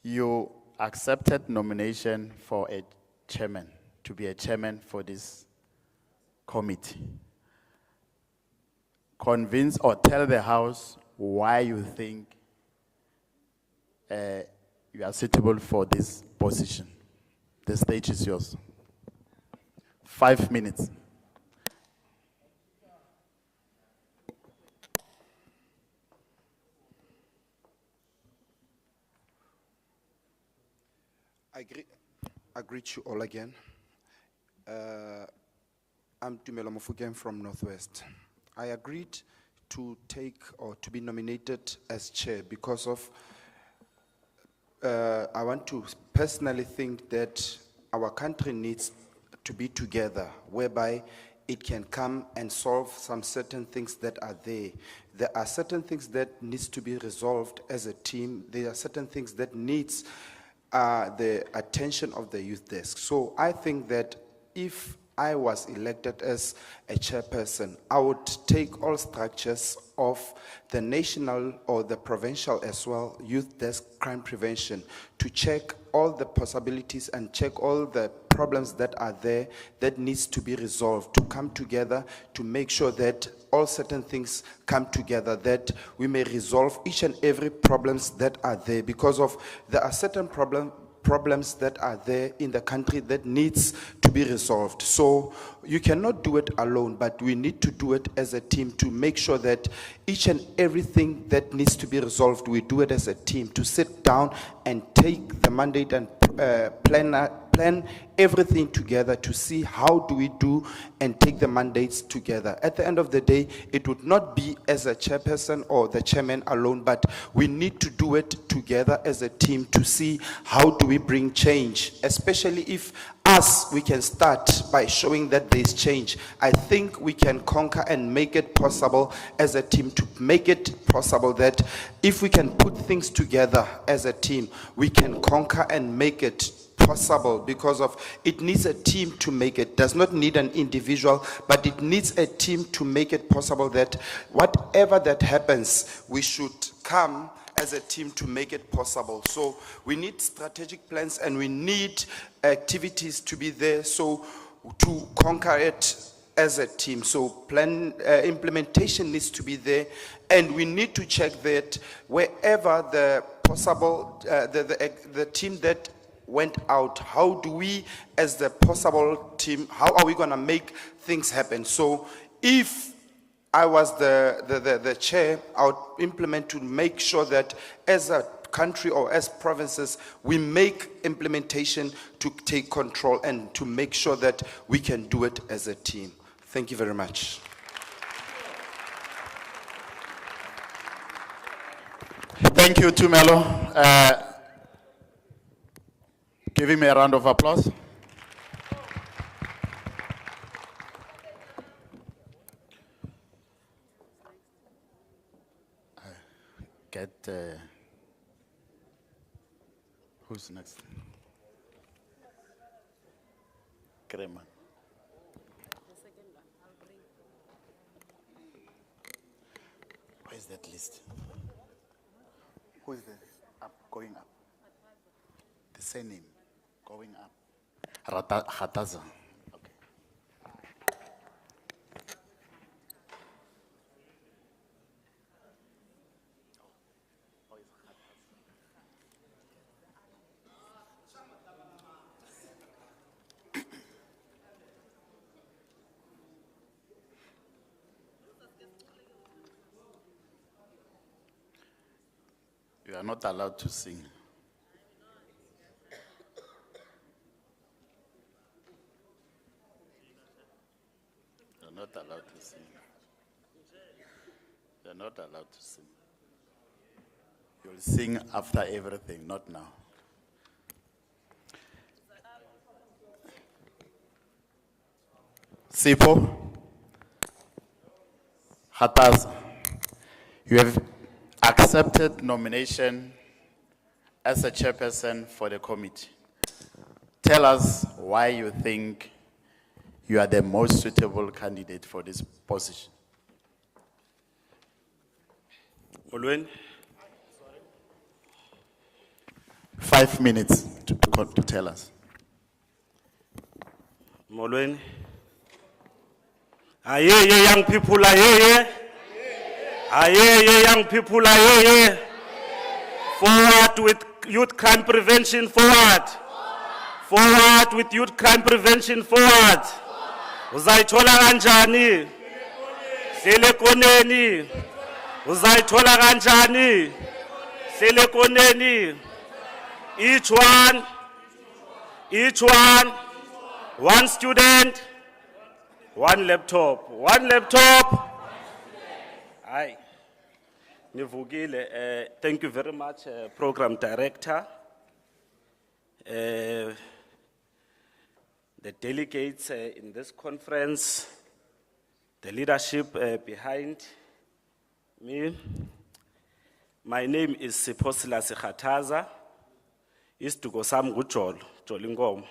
You accepted nomination for a chairman, to be a chairman for this committee. Convince or tell the House why you think you are suitable for this position. The stage is yours. 5 minutes. I greet you all again. I'm Tumelo Mofokeng from Northwest. I agreed to take or to be nominated as chair because of I want to personally think that our country needs to be together, whereby it can come and solve some certain things that are there. There are certain things that needs to be resolved as a team. There are certain things that needs the attention of the youth desk. So I think that if I was elected as a chairperson, I would take all structures of the national or the provincial as well, youth desk crime prevention, to check all the possibilities and check all the problems that are there that needs to be resolved, to come together to make sure that all certain things come together, that we may resolve each and every problems that are there, because of there are certain problems that are there in the country that needs to be resolved. So you cannot do it alone, but we need to do it as a team to make sure that each and everything that needs to be resolved, we do it as a team, to sit down and take the mandate and plan everything together to see how do we do and take the mandates together. At the end of the day, it would not be as a chairperson or the chairman alone, but we need to do it together as a team to see how do we bring change, especially if we can start by showing that there's change. I think we can conquer and make it possible as a team, to make it possible that if we can put things together as a team, we can conquer and make it possible, because of it needs a team to make it. Does not need an individual, but it needs a team to make it possible that whatever that happens, we should come as a team to make it possible. So we need strategic plans and we need activities to be there, so to conquer it as a team. So plan implementation needs to be there, and we need to check that wherever the possible the team that went out, how do we as the possible team, how are we going to make things happen? So if I was the chair, I would implement to make sure that as a country or as provinces, we make implementation to take control and to make sure that we can do it as a team. Thank you very much. Thank you, Tumelo. Give him a round of applause. Who's next? Kreman. Where's that list? Who is going up? The same name, going up. Khataza. You are not allowed to sing. You're not allowed to sing. You're not allowed to sing. You'll sing after everything, not now. Sipo, Hataz, you have accepted nomination as a chairperson for the committee. Tell us why you think you are the most suitable candidate for this position. Olwen. 5 5 minutes to tell us. Molweni. Aye, young people, aye. Aye, young people, aye. Forward with youth crime prevention, forward. Forward with youth crime prevention, forward. Uzayithola kanjani? Hlele koneni. Uzayithola kanjani? Hlele koneni. Each one, one student, one laptop. Aye. Nivugile, thank you very much, Program Director. The delegates in this conference, the leadership behind me. My name is Siphosila Sikhathaza. Istugo Sam Guchol, Jolingom.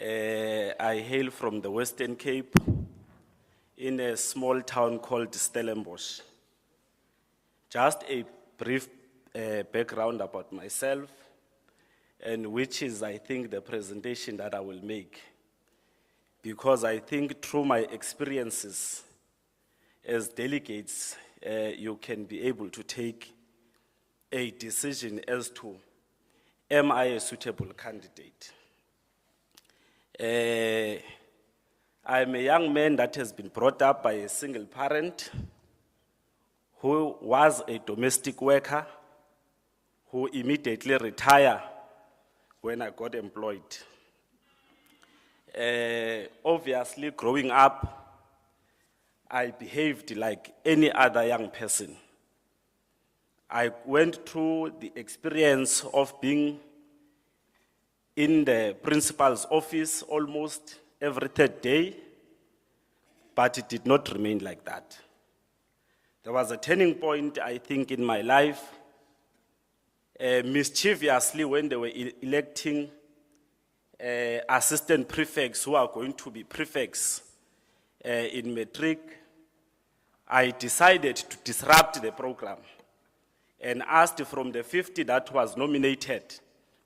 I hail from the Western Cape in a small town called Stellenbosch. Just a brief background about myself, and which is, I think, the presentation that I will make. Because I think through my experiences as delegates, you can be able to take a decision as to, am I a suitable candidate? I'm a young man that has been brought up by a single parent who was a domestic worker, who immediately retired when I got employed. Obviously, growing up, I behaved like any other young person. I went through the experience of being in the principal's office almost every third day, but it did not remain like that. There was a turning point, I think, in my life, mischievously when they were electing assistant prefects who are going to be prefects in matric. I decided to disrupt the program and asked from the 50 that was nominated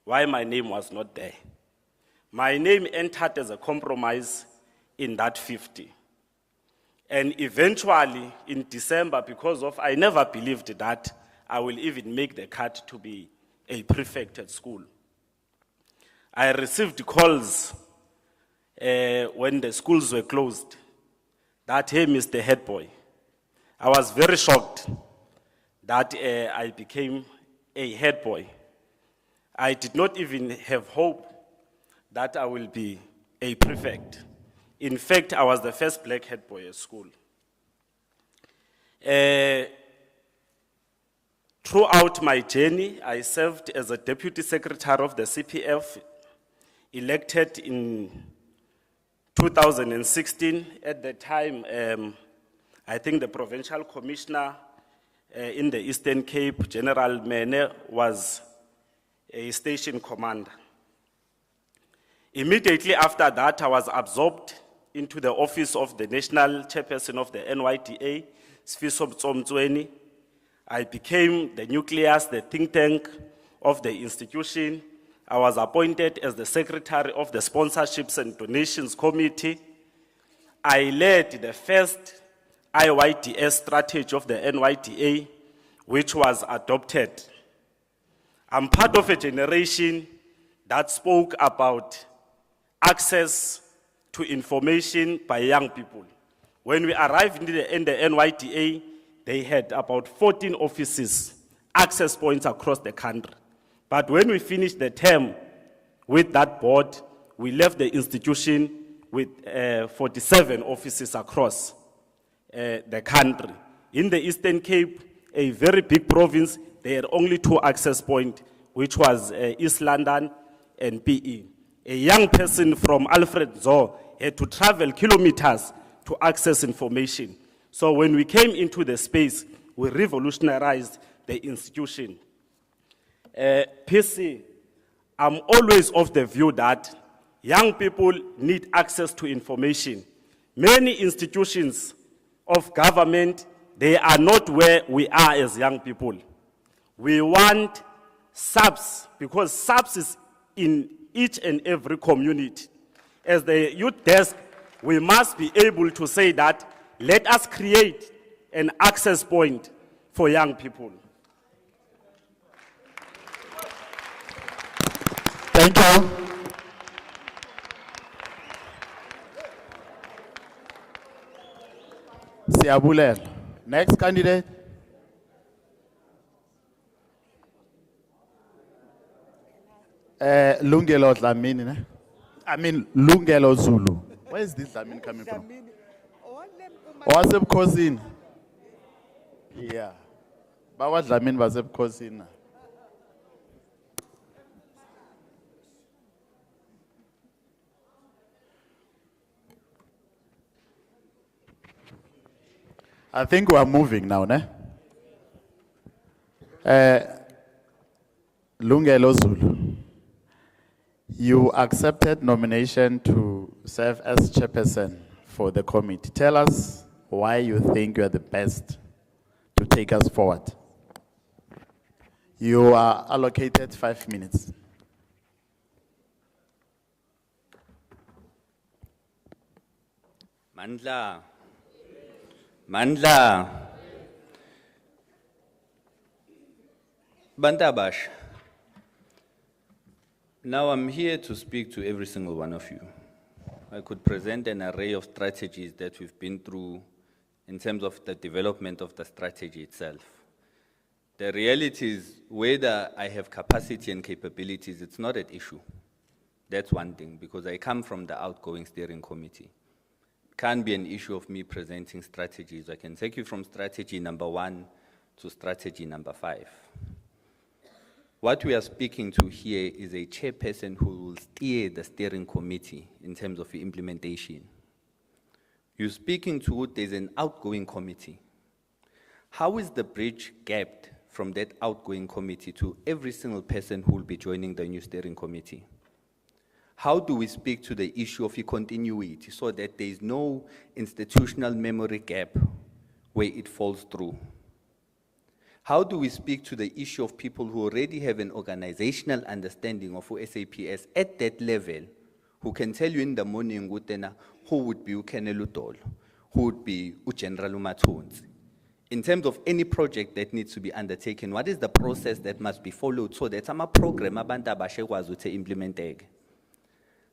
why my name was not there. My name entered as a compromise in that 50. And eventually, in December, because of, I never believed that I will even make the cut to be a prefect at school. I received calls when the schools were closed that, hey, Mr. Head Boy. I was very shocked that I became a head boy. I did not even have hope that I will be a prefect. In fact, I was the first black head boy at school. Throughout my journey, I served as a deputy secretary of the CPF, elected in 2016. At the time, I think the provincial commissioner in the Eastern Cape, General Mene, was a station commander. Immediately after that, I was absorbed into the office of the national chairperson of the NYDA, Sfiso Tsomtsweni. I became the nucleus, the think tank of the institution. I was appointed as the secretary of the Sponsorships and Donations Committee. I led the first IYDS strategy of the NYDA, which was adopted. I'm part of a generation that spoke about access to information by young people. When we arrived in the NYDA, they had about 14 offices, access points across the country. But when we finished the term with that board, we left the institution with 47 offices across the country. In the Eastern Cape, a very big province, they had only 2 access points, which was East London and PE. A young person from Alfred Zoo had to travel kilometers to access information. So when we came into the space, we revolutionized the institution. PC, I'm always of the view that young people need access to information. Many institutions of government, they are not where we are as young people. We want SAPS, because SAPS is in each and every community. As the youth desk, we must be able to say that, let us create an access point for young people. Thank you. Siyabulela. Next candidate. Lungelo Dlamini, ne? I mean, Lungelo Zulu. Where is this Dlamini coming from? Wasebkhosini. Yeah. Bawa Dlamini wasebkhosini. I think we are moving now, ne? Lungelo Zulu. You accepted nomination to serve as chairperson for the committee. Tell us why you think you are the best to take us forward. You are allocated 5 minutes. Mandla. Bantabash. Now I'm here to speak to every single one of you. I could present an array of strategies that we've been through in terms of the development of the strategy itself. The reality is, whether I have capacity and capabilities, it's not an issue. That's one thing, because I come from the outgoing steering committee. Can't be an issue of me presenting strategies. I can take you from strategy number 1 to strategy number 5. What we are speaking to here is a chairperson who will steer the steering committee in terms of the implementation. You're speaking to, there's an outgoing committee. How is the bridge gapped from that outgoing committee to every single person who will be joining the new steering committee? How do we speak to the issue of continuity so that there is no institutional memory gap where it falls through? How do we speak to the issue of people who already have an organizational understanding of SAPS at that level, who can tell you in the morning who would be uKenelo Dolo, who would be uGeneral Umathunzi? In terms of any project that needs to be undertaken, what is the process that must be followed so that some program abantu abashekwazi ukuthi implementeke?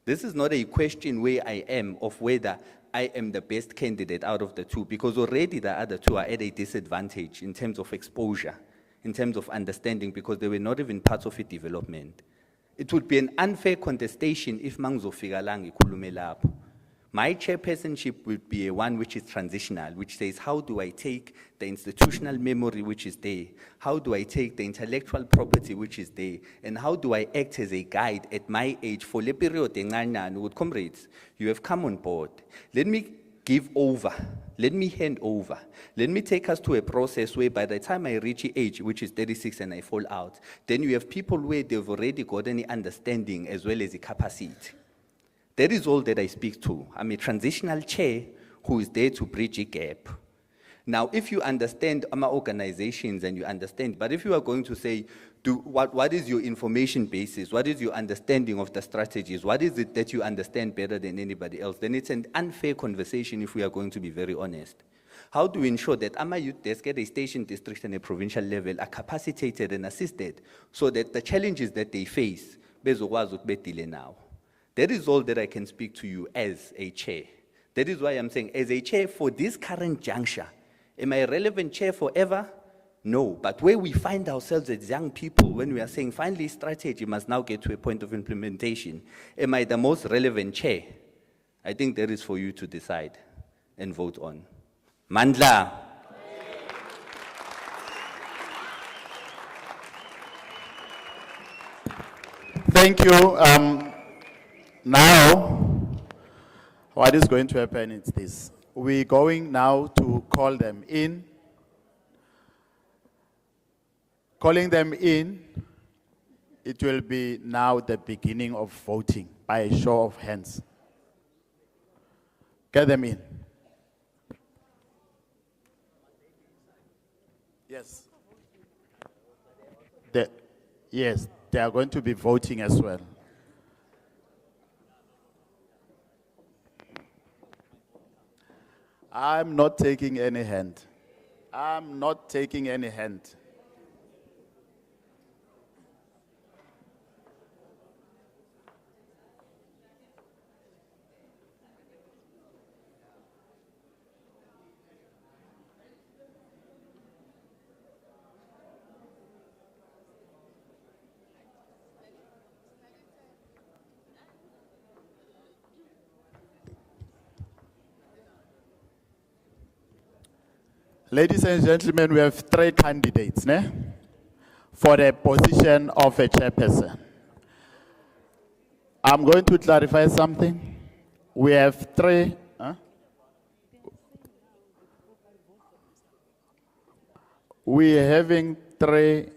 This is not a question where I am of whether I am the best candidate out of the two, because already the other two are at a disadvantage in terms of exposure, in terms of understanding, because they were not even part of a development. It would be an unfair contestation if mangizofika la ngikhulume lapho. My chairpersonship would be a one which is transitional, which says, how do I take the institutional memory which is there? How do I take the intellectual property which is there? And how do I act as a guide at my age for le period engancane with comrades? You have come on board. Let me give over. Let me hand over. Let me take us to a process where by the time I reach age, which is 36 and I fall out, then you have people where they've already got any understanding as well as a capacity. That is all that I speak to. I'm a transitional chair who is there to bridge a gap. Now, if you understand our organizations and you understand, but if you are going to say, what is your information basis? What is your understanding of the strategies? What is it that you understand better than anybody else? Then it's an unfair conversation if we are going to be very honest. How do we ensure that our youth desk at a station district and a provincial level are capacitated and assisted so that the challenges that they face, bezokwazi ukubedile now? That is all that I can speak to you as a chair. That is why I'm saying, as a chair for this current juncture, am I a relevant chair forever? No, but where we find ourselves as young people, when we are saying finally strategy must now get to a point of implementation, am I the most relevant chair? I think that is for you to decide and vote on. Mandla. Thank you. Now, what is going to happen is this. We're going now to call them in. Calling them in, it will be now the beginning of voting by a show of hands. Get them in. Yes. Yes, they are going to be voting as well. I'm not taking any hand. I'm not taking any hand. Ladies and gentlemen, we have 3 candidates for the position of a chairperson. I'm going to clarify something. We have 3. We're having 3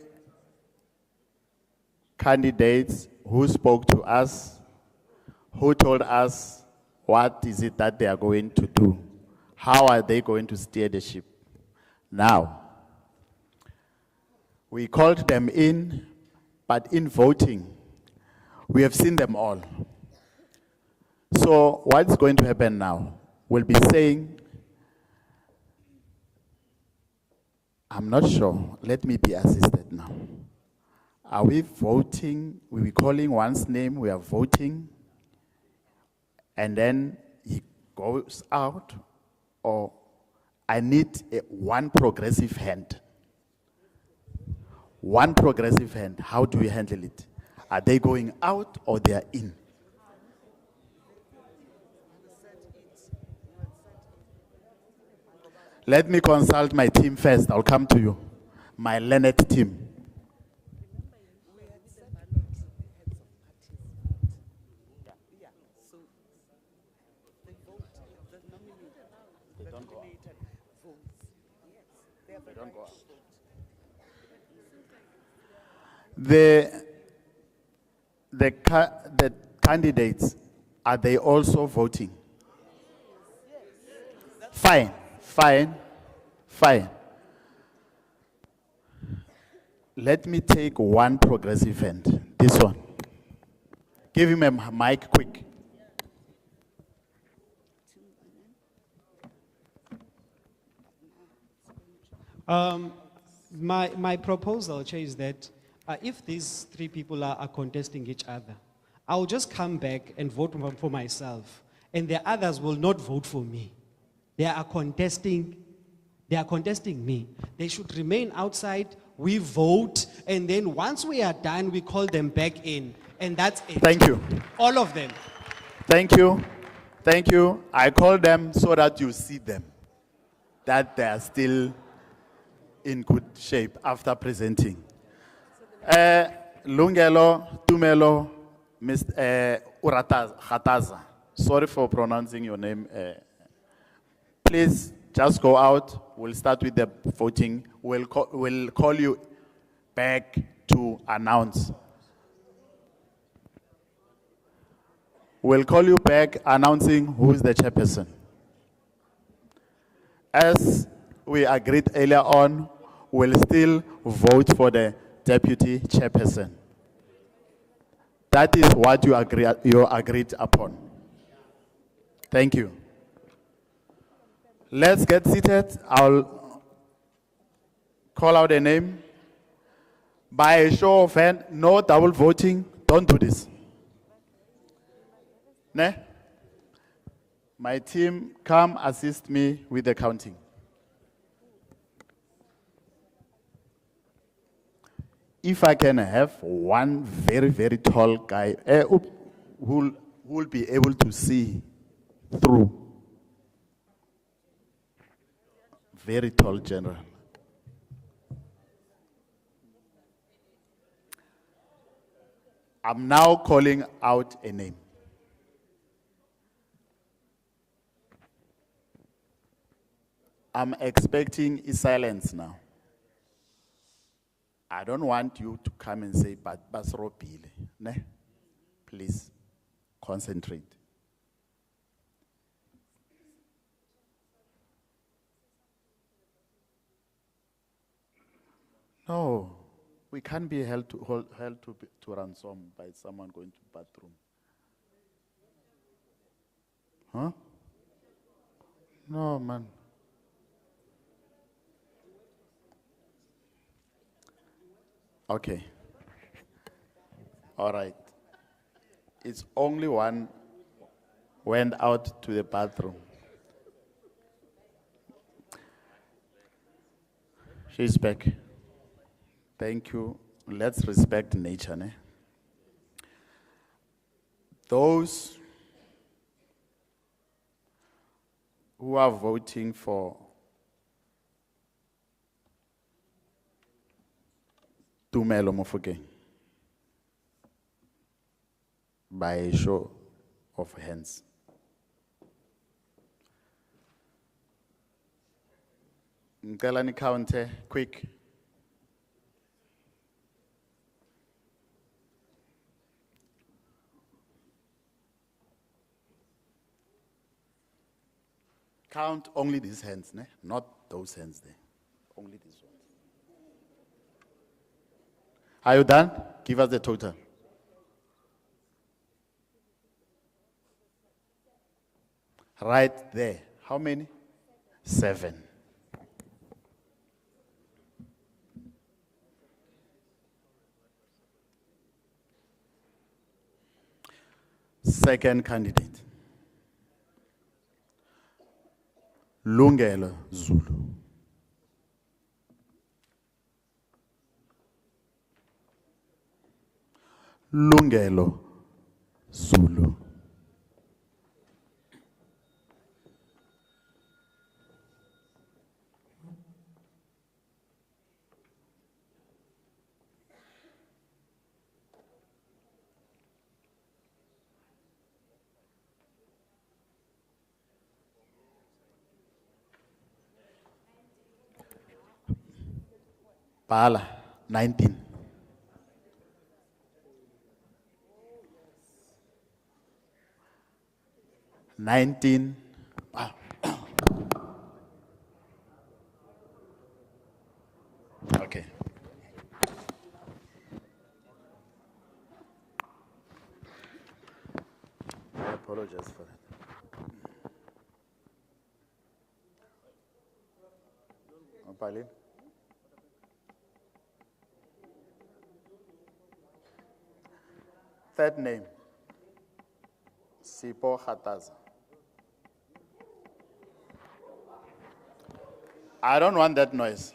candidates who spoke to us, who told us what is it that they are going to do. How are they going to steer the ship? Now, we called them in, but in voting, we have seen them all. So what's going to happen now? We'll be saying, I'm not sure, let me be assisted now. Are we voting? We'll be calling one's name, we are voting, and then he goes out, or I need one progressive hand. One progressive hand, how do we handle it? Are they going out or they are in? Let me consult my team first, I'll come to you. My learned team. The candidates, are they also voting? Fine, fine, fine. Let me take one progressive hand, this one. Give him a mic quick. My proposal, Chair, is that if these 3 people are contesting each other, I'll just come back and vote for myself, and the others will not vote for me. They are contesting me. They should remain outside, we vote, and then once we are done, we call them back in, and that's it. Thank you. All of them. Thank you. Thank you. I call them so that you see them, that they are still in good shape after presenting. Lungelo, Tumelo, Mr. Khataza. Sorry for pronouncing your name. Please just go out. We'll start with the voting. We'll call you back to announce. We'll call you back announcing who's the chairperson. As we agreed earlier on, we'll still vote for the deputy chairperson. That is what you agreed upon. Thank you. Let's get seated. I'll call out a name. By a show of hands, no double voting. Don't do this. Ne? My team, come assist me with the counting. If I can have one very, very tall guy who will be able to see through. Very tall general. I'm now calling out a name. I'm expecting a silence now. I don't want you to come and say, but Basropile, ne? Please, concentrate. No, We can't be held to ransom by someone going to bathroom. Huh? No, man. Okay. All right. It's only one went out to the bathroom. She's back. Thank you. Let's respect nature. Ne? Those who are voting for Tumelo Mofokeng by a show of hands. Ngicela nikhawunte quick. Count only these hands, ne? Not those hands there. Only these ones. Are you done? Give us the total. Right there. How many? 7. Second candidate. Lungelo Zulu. Lungelo Zulu. Bala, 19. Wow. Okay. I apologize for that. Pauline? Third name, Sipo Khataza. I don't want that noise.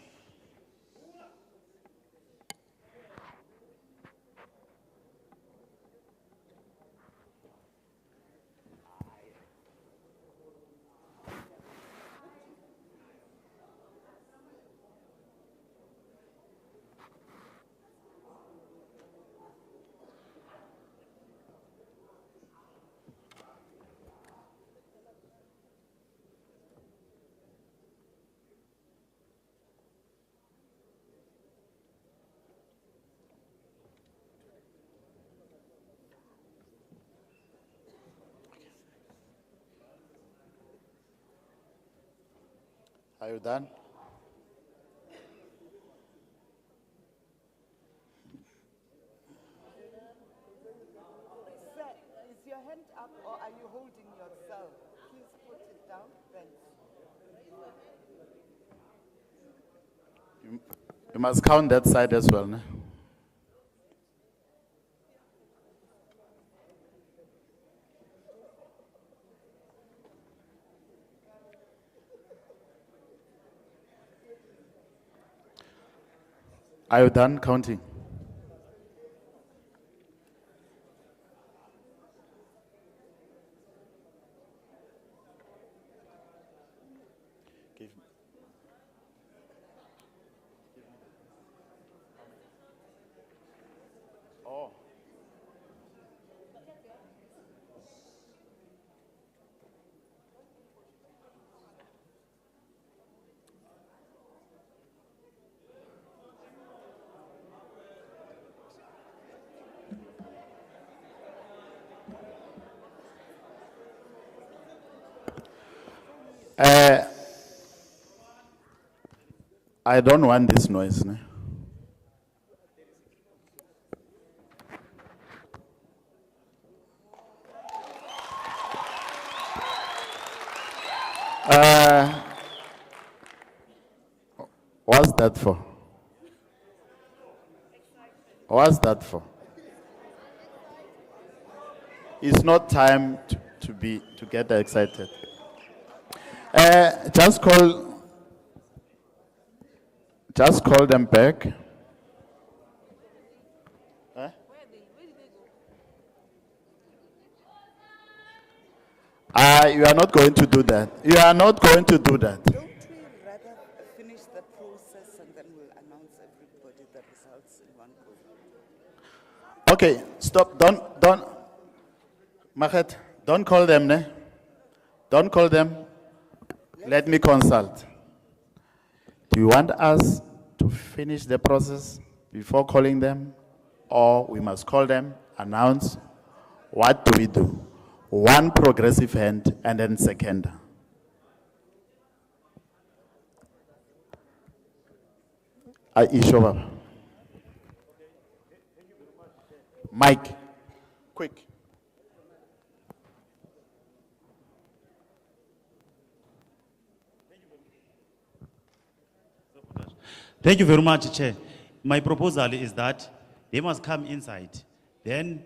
Are you done? Sir, is your hand up or are you holding yourself? Please put it down. Thanks. You must count that side as well. Ne? Are you done counting? Give me. Oh. I don't want this noise. Ne? What's that for? What's that for? It's not time to get excited. Just call them back. Huh? You are not going to do that. You are not going to do that. Don't we rather finish the process and then we'll announce everybody the results in one go? Okay, stop. Don't. Mahet, don't call them, ne? Don't call them. Let me consult. Do you want us to finish the process before calling them? Or we must call them, announce? What do we do? One progressive hand and then second. Isho Baba. Mike, quick. Thank you very much, Chair. My proposal is that they must come inside. Then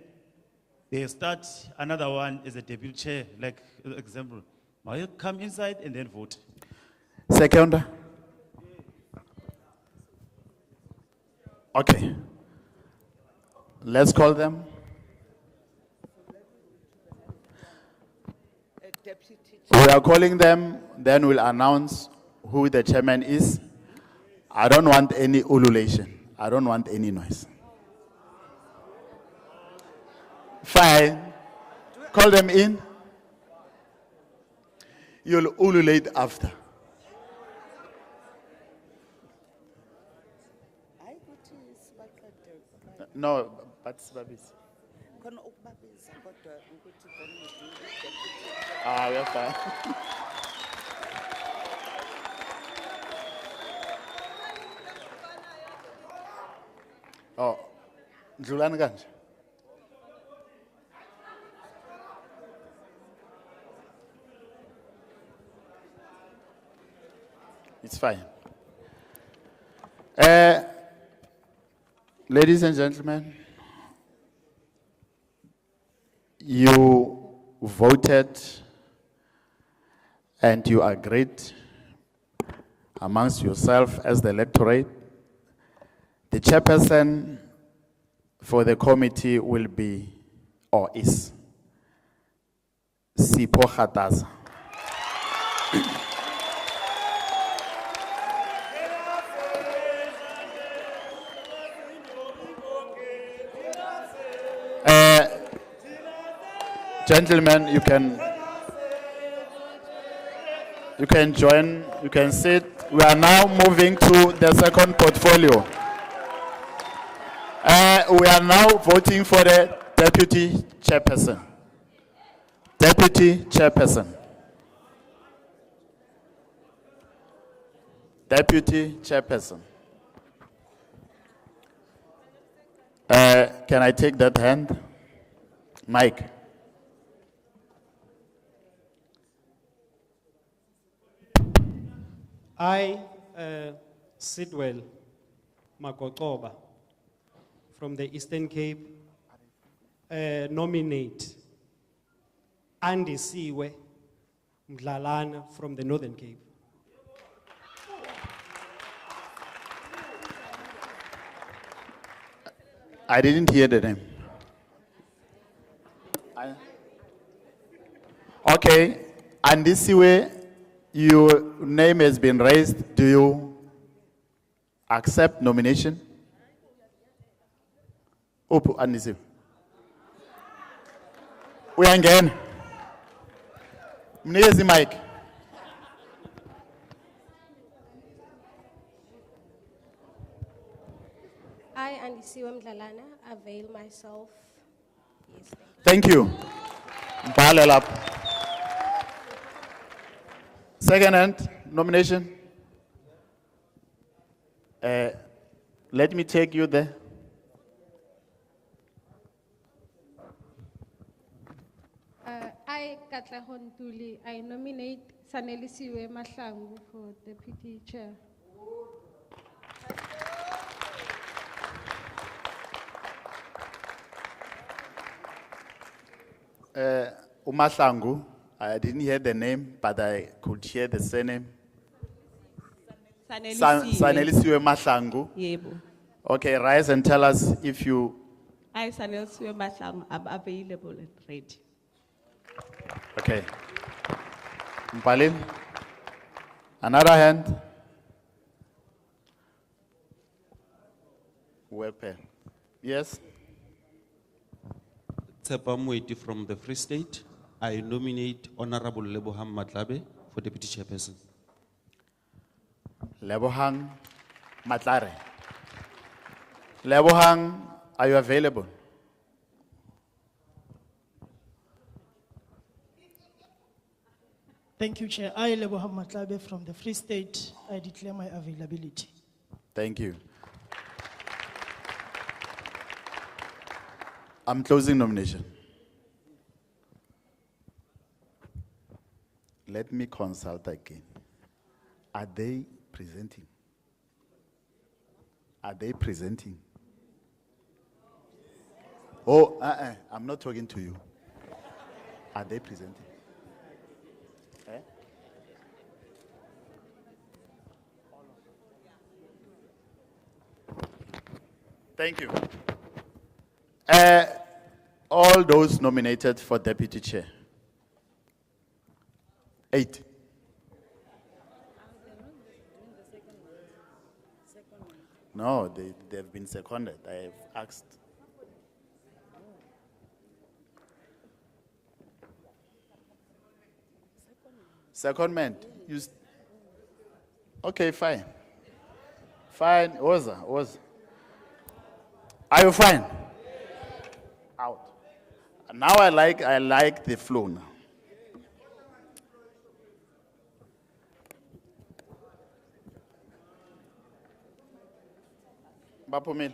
they start another one as a deputy chair, like example. Might come inside and then vote. Second. Okay. Let's call them. Deputy We are calling them, then we'll announce who the chairman is. I don't want any ululation. I don't want any noise. Fine. Call them in. You'll ululate after. I ukuthi sibaqede. No, but Babis. Khona ukubabiza kodwa ukuthi then we do the deputy. We're fine. Oh, Ndlulani kanje. It's fine. Ladies and gentlemen, you voted and you agreed amongst yourself as the electorate. The chairperson for the committee will be, or is, Sipho Khataza. Gentlemen, you can join, you can sit. We are now moving to the second portfolio. We are now voting for the deputy chairperson. Deputy chairperson. Deputy chairperson. Can I take that hand? Mike. I, Sidwell Makotoba, from the Eastern Cape, nominate Andisiwe Mdlalana from the Northern Cape. I didn't hear the name. Okay, and this way, your name has been raised. Do you accept nomination? Upu Andisiwe. Uyangena. Mnikeze mic. I, Andisiwe Mdlalana, avail myself. Yes, Thank you. Mbhalo lapho. Second hand nomination. Let me take you there. I, Katlehon Tuli, I nominate Sanelisiwe Mahlangu for Deputy Chair. Umahlangu, I didn't hear the name, but I could hear the surname. Sanelisiwe Mahlangu. Yebo. Okay, rise and tell us if you, I Sanelisiwe Mahlangu, I'm available and ready. okay. Mpalim, another hand. Weapon. Yes? Tshepa Moeti from the Free State. I nominate Honorable Lebohang Matlabe for Deputy Chairperson. Lebohang Matlare. Lebohang, are you available? Thank you, Chair. I, Lebohang Matlabe from the Free State, I declare my availability. Thank you. I'm closing nomination. Let me consult again. Are they presenting? Are they presenting? Oh, I'm not talking to you. Are they presenting? Eh? Thank you. All those nominated for deputy chair. 8. No, they've been seconded. I have asked. Secondment. Okay, fine. Fine. Oza. Are you fine? Out. Now I like the flow now. Bapomil.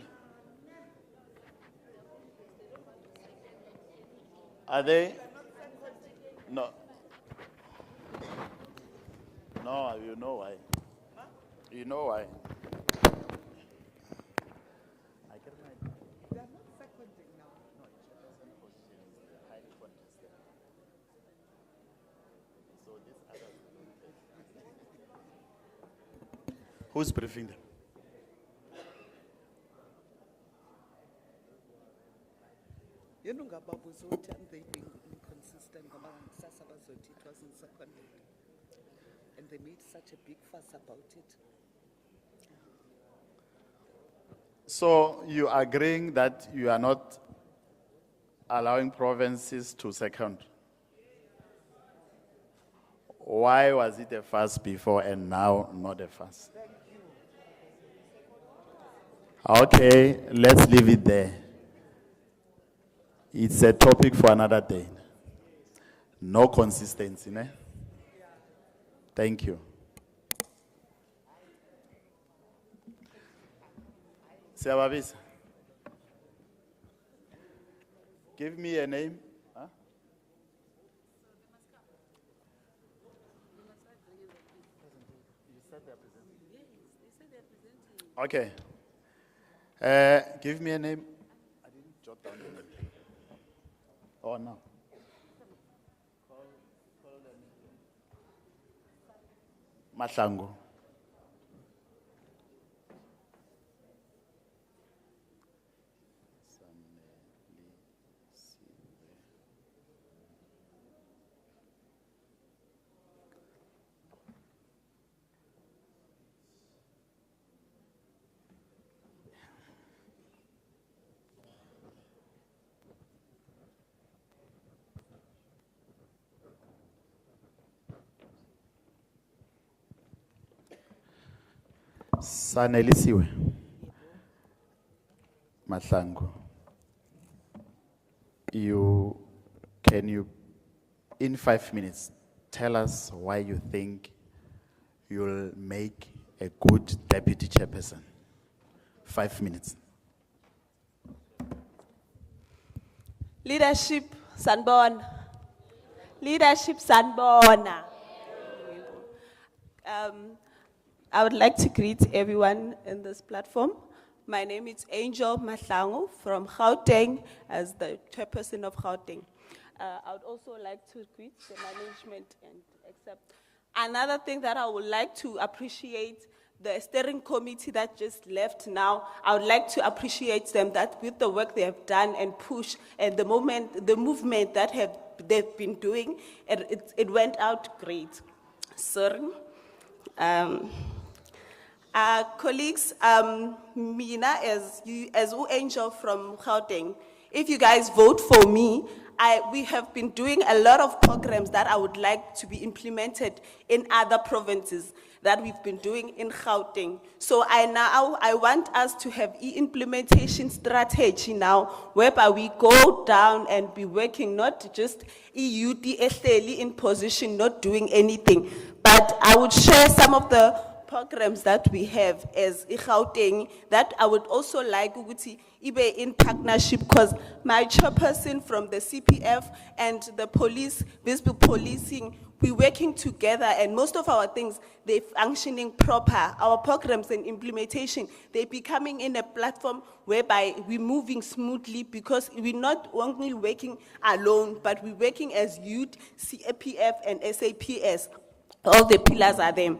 Are they? No. No, you know why. You know why. Who's briefing them? You know, Gababuzo, and they being inconsistent, it wasn't seconded. And they made such a big fuss about it. So you are agreeing that you are not allowing provinces to second? Why was it a fuss before and now not a fuss? Okay, let's leave it there. It's a topic for another day. No consistency, ne? Thank you. Siyababisa. Give me a name. Huh? Okay. Give me a name. I didn't jot down the name. Oh, no. Mahlangu. Sanelisiwe Mahlangu, can you in 5 minutes tell us why you think you'll make a good deputy chairperson? 5 minutes. Leadership, Sanborn. Leadership Sanbona. I would like to greet everyone in this platform. My name is Angel Mahlangu from Gauteng as the chairperson of Gauteng. I would also like to greet the management and accept. Another thing that I would like to appreciate the steering committee that just left now. I would like to appreciate them that with the work they have done and push and the movement that they've been doing, it went out great. Sorry. Colleagues, Mina, as Angel from Gauteng, if you guys vote for me, we have been doing a lot of programs that I would like to be implemented in other provinces that we've been doing in Gauteng. So I want us to have implementation strategy now, whereby we go down and be working, not just EUD in position, not doing anything. But I would share some of the programs that we have as Gauteng that I would also like ukuthi ibe in partnership, because my chairperson from the CPF and the police, visible policing, we're working together, and most of our things, they're functioning proper. Our programs and implementation, they're becoming in a platform whereby we're moving smoothly, because we're not only working alone, but we're working as youth, CPF and SAPS. All the pillars are there.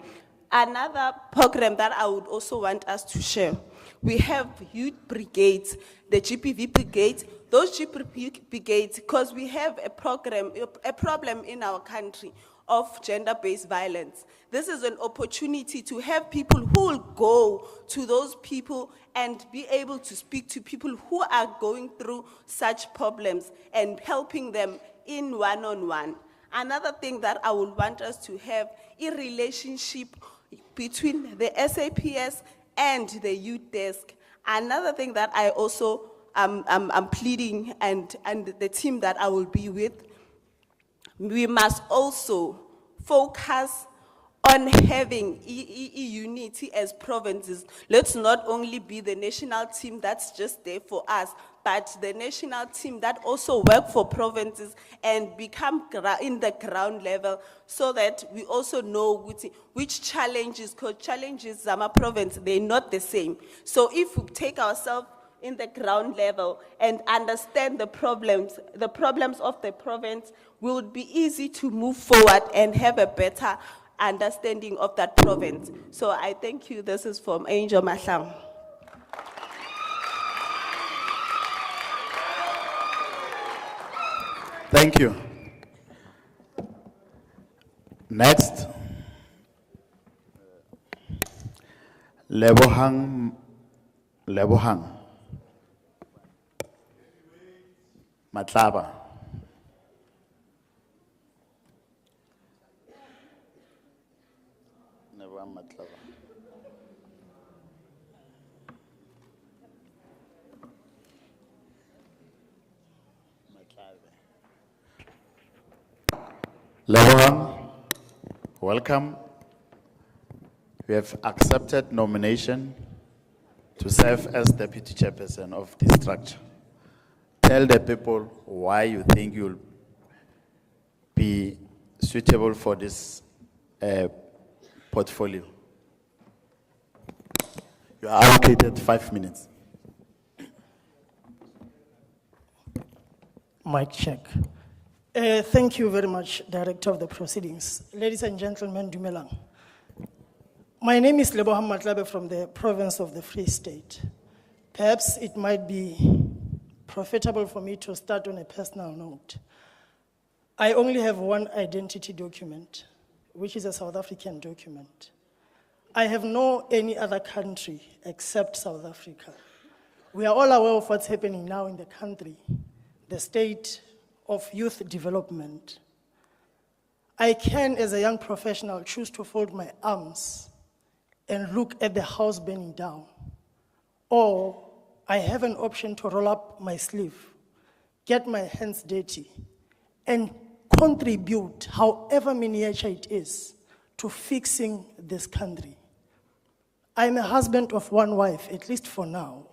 Another program that I would also want us to share, we have youth brigades, the GPV brigades, those GPV brigades, because we have a problem in our country of gender-based violence. This is an opportunity to have people who will go to those people and be able to speak to people who are going through such problems and helping them in one-on-one. Another thing that I would want us to have a relationship between the SAPS and the youth desk. Another thing that I also am pleading, and the team that I will be with, we must also focus on having unity as provinces. Let's not only be the national team that's just there for us, but the national team that also work for provinces and become in the ground level, so that we also know which challenges, because challenges Zama province, they're not the same. So if we take ourselves in the ground level and understand the problems of the province, it will be easy to move forward and have a better understanding of that province. So I thank you. This is from Angel Mahlangu. Thank you. Next, Lebohang. Matlaba. Lebohang Matlaba. Lebohang, welcome. We have accepted nomination to serve as deputy chairperson of this structure. Tell the people why you think you'll be suitable for this portfolio. You are allocated 5 minutes. Mic check. Thank you very much, Director of the Proceedings. Ladies and gentlemen, Dumelang. My name is Lebohang Matlabe from the province of the Free State. Perhaps it might be profitable for me to start on a personal note. I only have one identity document, which is a South African document. I have no any other country except South Africa. We are all aware of what's happening now in the country, the state of youth development. I can, as a young professional, choose to fold my arms and look at the house burning down. Or I have an option to roll up my sleeve, get my hands dirty, and contribute, however miniature it is, to fixing this country. I'm a husband of one wife, at least for now,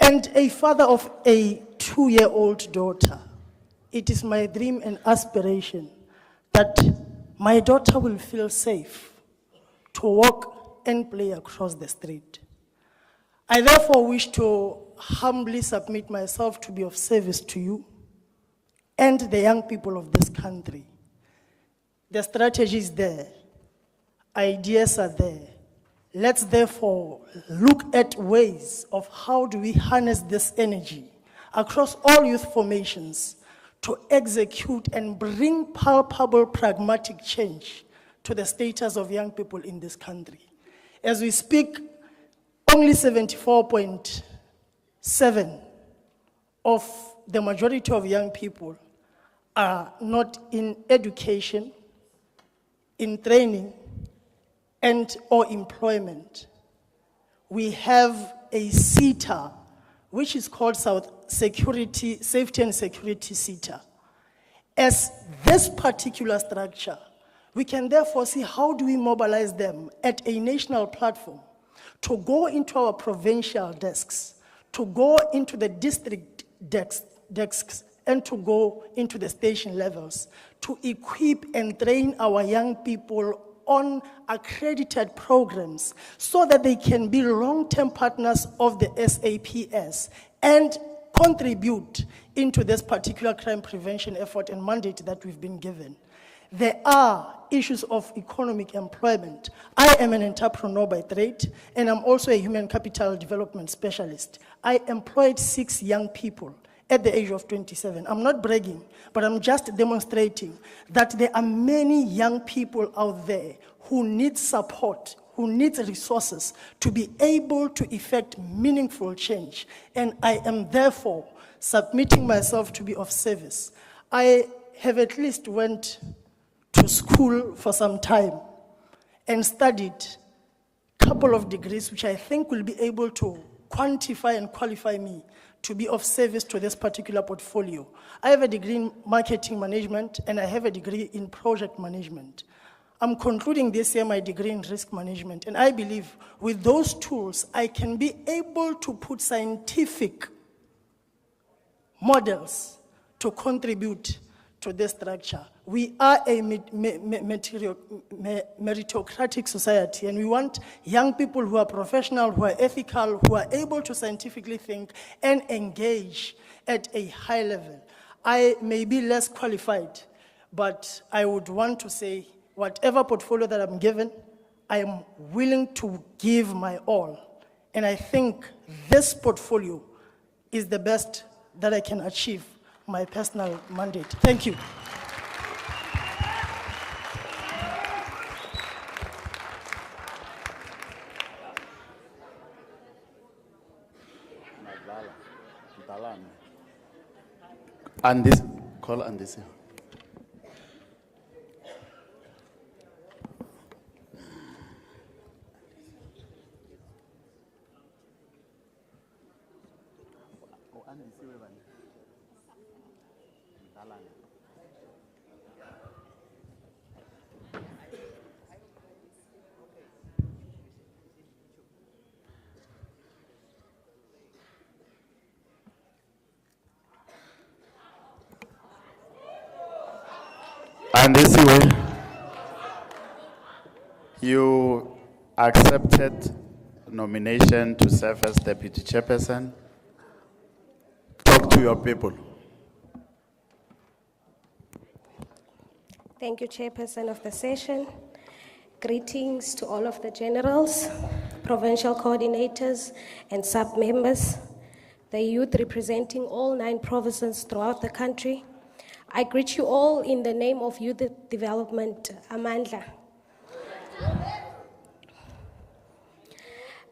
and a father of a 2-year-old daughter. it is my dream and aspiration that my daughter will feel safe to walk and play across the street. I therefore wish to humbly submit myself to be of service to you and the young people of this country. The strategy is there, ideas are there. Let's therefore look at ways of how do we harness this energy across all youth formations to execute and bring palpable pragmatic change to the status of young people in this country. As we speak, only 74.7% of the majority of young people are not in education, in training, and or employment. We have a SETA, which is called Safety and Security SETA. As this particular structure, we can therefore see how do we mobilize them at a national platform to go into our provincial desks, to go into the district desks, and to go into the station levels, to equip and train our young people on accredited programs so that they can be long-term partners of the SAPS and contribute into this particular crime prevention effort and mandate that we've been given. There are issues of economic employment. I am an entrepreneur by trade, and I'm also a human capital development specialist. I employed 6 young people at the age of 27. I'm not bragging, but I'm just demonstrating that there are many young people out there who need support, who need resources to be able to effect meaningful change. And I am therefore submitting myself to be of service. I have at least went to school for some time and studied a couple of degrees which I think will be able to quantify and qualify me to be of service to this particular portfolio. I have a degree in marketing management and I have a degree in project management. I'm concluding this year my degree in risk management, and I believe with those tools I can be able to put scientific models to contribute to this structure. We are a meritocratic society, and we want young people who are professional, who are ethical, who are able to scientifically think and engage at a high level. I may be less qualified, but I would want to say, whatever portfolio that I'm given, I am willing to give my all. And I think this portfolio is the best that I can achieve my personal mandate. Thank you. And this, call and this. And this way, you accepted nomination to serve as deputy chairperson. Talk to your people. Thank you, Chairperson of the session. Greetings to all of the generals, provincial coordinators, and sub-members, the youth representing all 9 provinces throughout the country. I greet you all in the name of Youth Development, Amandla.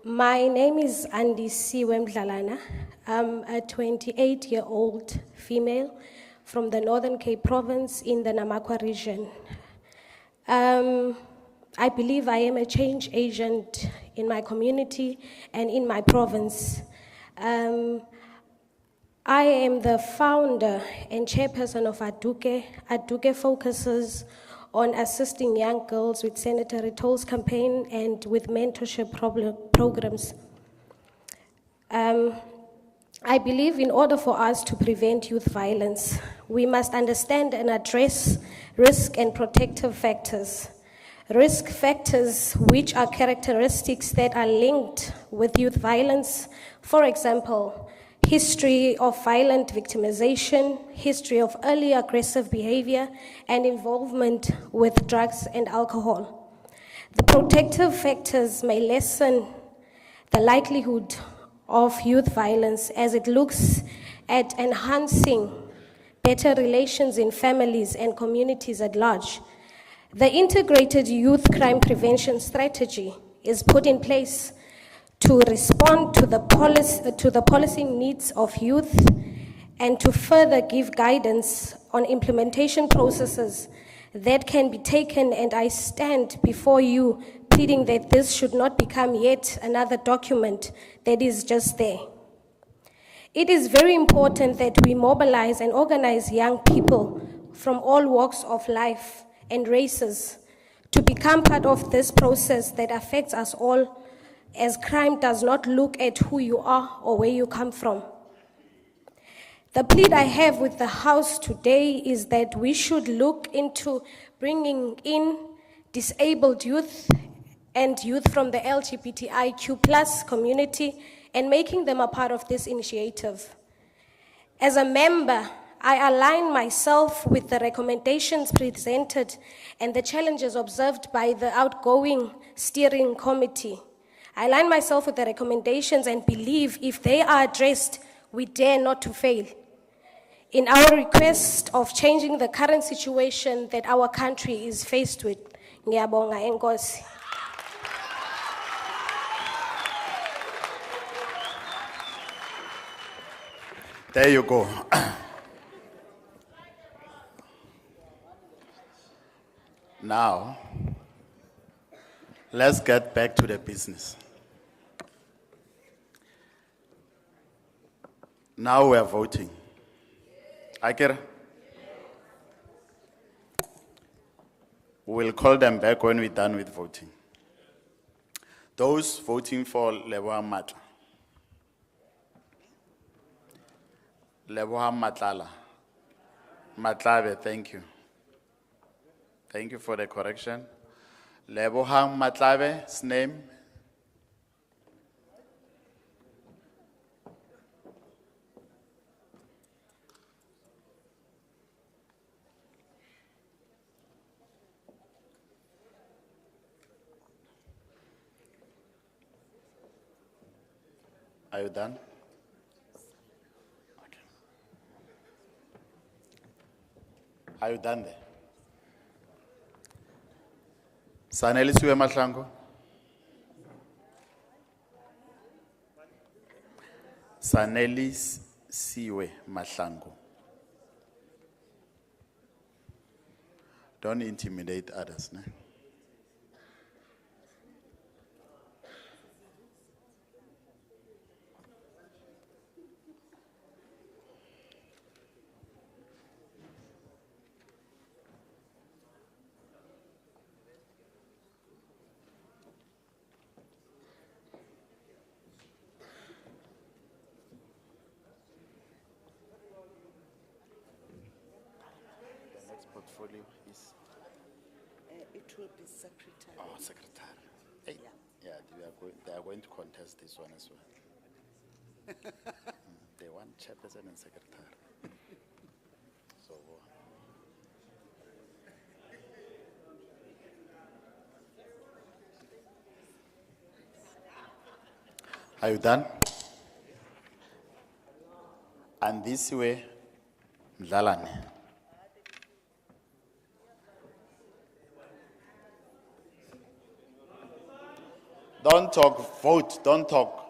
My name is Andisiwe Mdlalana. I'm a 28-year-old female from the Northern Cape Province in the Namakwa region. I believe I am a change agent in my community and in my province. I am the founder and chairperson of Aduke. Aduke focuses on assisting young girls with sanitary tolls campaign and with mentorship programs. I believe in order for us to prevent youth violence, we must understand and address risk and protective factors. Risk factors, which are characteristics that are linked with youth violence, for example, history of violent victimization, history of early aggressive behavior, and involvement with drugs and alcohol. The protective factors may lessen the likelihood of youth violence as it looks at enhancing better relations in families and communities at large. The integrated youth crime prevention strategy is put in place to respond to the policy needs of youth and to further give guidance on implementation processes that can be taken, and I stand before you pleading that this should not become yet another document that is just there. It is very important that we mobilize and organize young people from all walks of life and races to become part of this process that affects us all, as crime does not look at who you are or where you come from. The plea I have with the House today is that we should look into bringing in disabled youth and youth from the LGBTIQ+ community and making them a part of this initiative. As a member, I align myself with the recommendations presented and the challenges observed by the outgoing steering committee. I align myself with the recommendations and believe if they are addressed, we dare not to fail in our request of changing the current situation that our country is faced with. Ngiyabonga, enkosi. There you go. Now, let's get back to the business. Now we are voting. Akira? We'll call them back when we're done with voting. Those voting for Leboha Matla. Leboha Matlala. Matlabe, thank you. Thank you for the correction. Leboha Matlabe's name. Are you done? Okay. Are you done there? Sanelisiwe Mahlangu. Sanelisiwe Mahlangu. Don't intimidate others. Ne? Portfolio is? It will be secretary. Oh, secretary. Hey. Yeah, they are going to contest this one as well. They want chairperson and secretary. So, are you done? And this way, Mdlalane. Don't talk, vote, don't talk.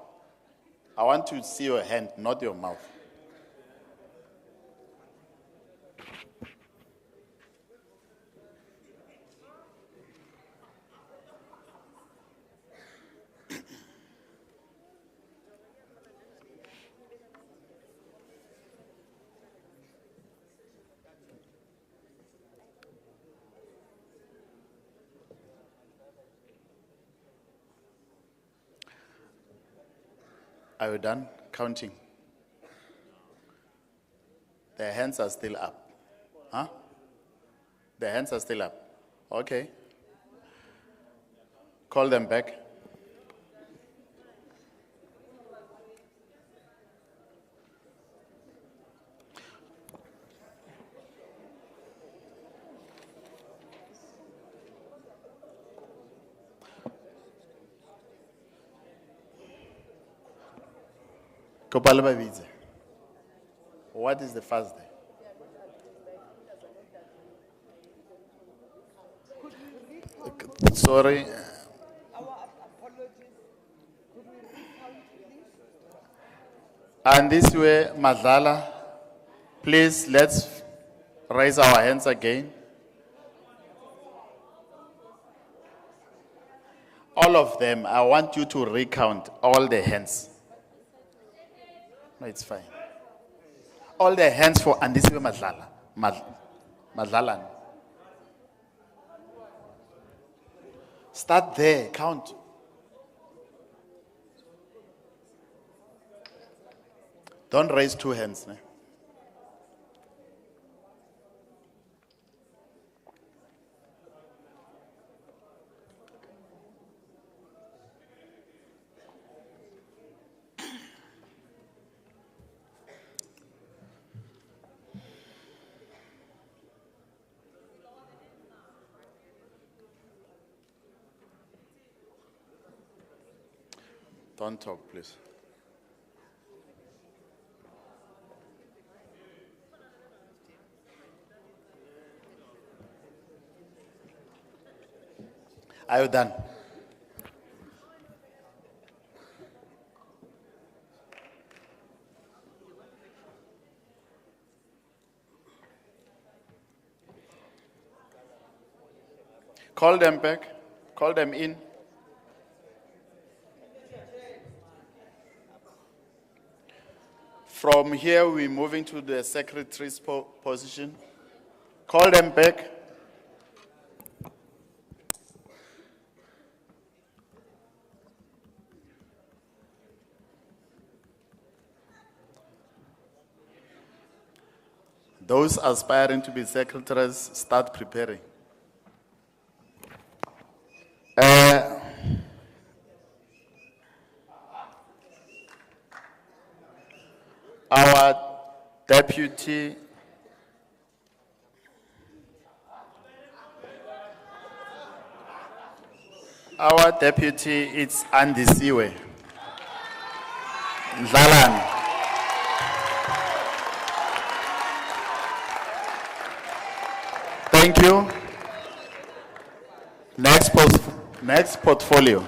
I want to see your hand, not your mouth. Are you done counting? The hands are still up. Huh? The hands are still up. Okay. Call them back. Kopalo ba bitse. What is the first day? Sorry. And this way, Madlala, please let's raise our hands again. All of them, I want you to recount all the hands. No, it's fine. All the hands for Andisiwe Madlala. Madlala. Start there, count. Don't raise two hands. Ne? Don't talk, please. Are you done? Call them back. Call them in. From here, we're moving to the secretary's position. Call them back. Those aspiring to be secretaries, start preparing. Our deputy is Andisiwe Ndlalane. Thank you. Next portfolio.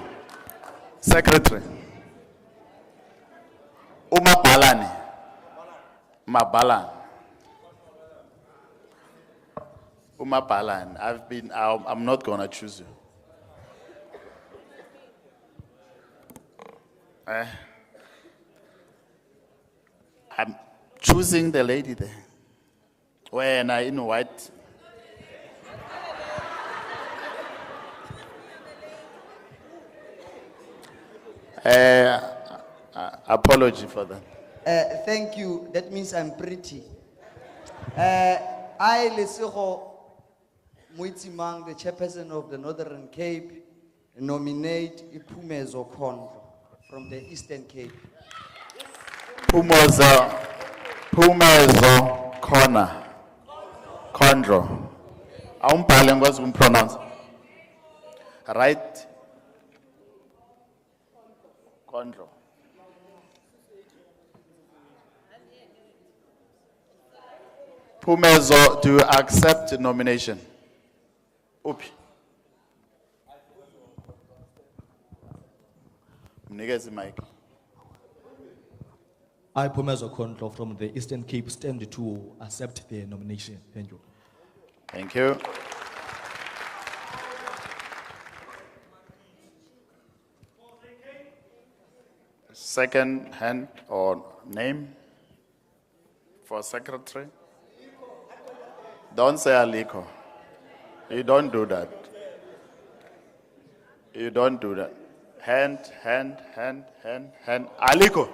Secretary. Mabalan. I'm not gonna choose you. I'm choosing the lady there. When I in white. Apology for that. Thank you. That means I'm pretty. I, Lesego Muitimang, the chairperson of the Northern Cape, nominate Ipumezo Kondro from the Eastern Cape. Pumezo Kondro. Aumbhale ngikwazi ukumpronounce. Right? Kondro. Pumezo, do you accept the nomination? Upi. Mnikezi mic. I, Pumezo Kondlo from the Eastern Cape, stand to accept the nomination. Thank you. Thank you. Second hand or name for secretary? Don't say Aliko. You don't do that. You don't do that. Hand. Aliko.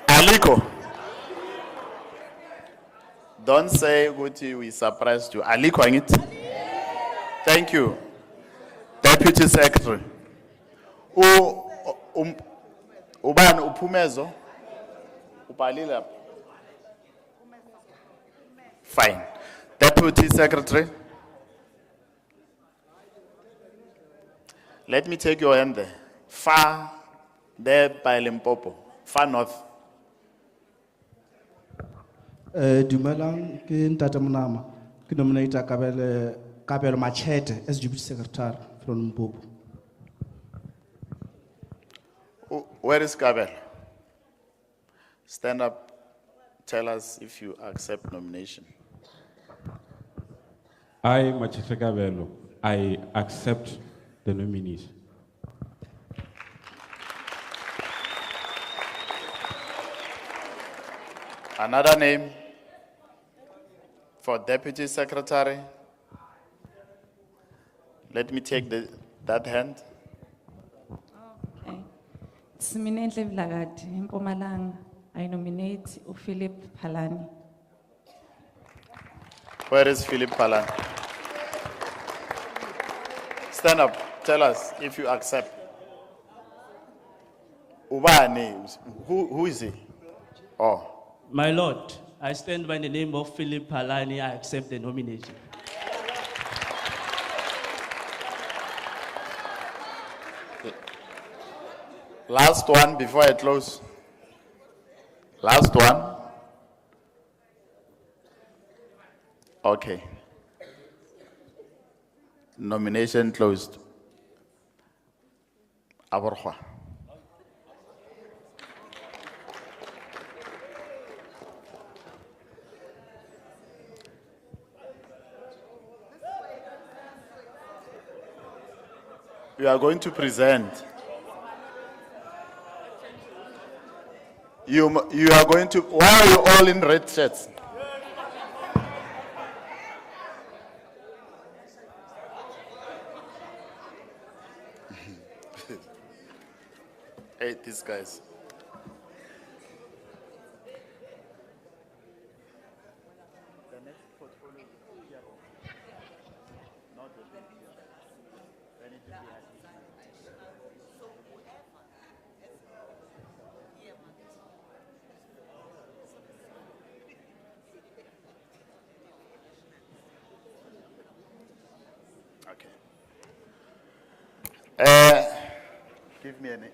Aliko. Don't say Guti, we surprised you. Aliko angit. Thank you. Deputy Secretary. Ubani uphumezo? Upalile apha? Fine. Deputy Secretary. Let me take your hand there. Far there by Limpopo. Far north. Dumelang ke Ntate Monama. Ke nominate Kabelo Machete as Deputy Secretary from Limpopo. Where is Kabel? Stand up. Tell us if you accept nomination. I, Machete Kabelo, I accept the nominees. Another name for Deputy Secretary. Let me take that hand. Okay. Siminenhle Vlagati, Mpumalanga. I nominate Philip Palani. Where is Philip Palan? Stand up. Tell us if you accept. Ubani, who is he? Oh. My Lord, I stand by the name of Philip Palani. I accept the nomination. Last one before I close. Last one. Okay. Nomination closed. Aborhwa. You are going to present. You are going to, why are you all in red shirts? Hey, these guys. Give me a name.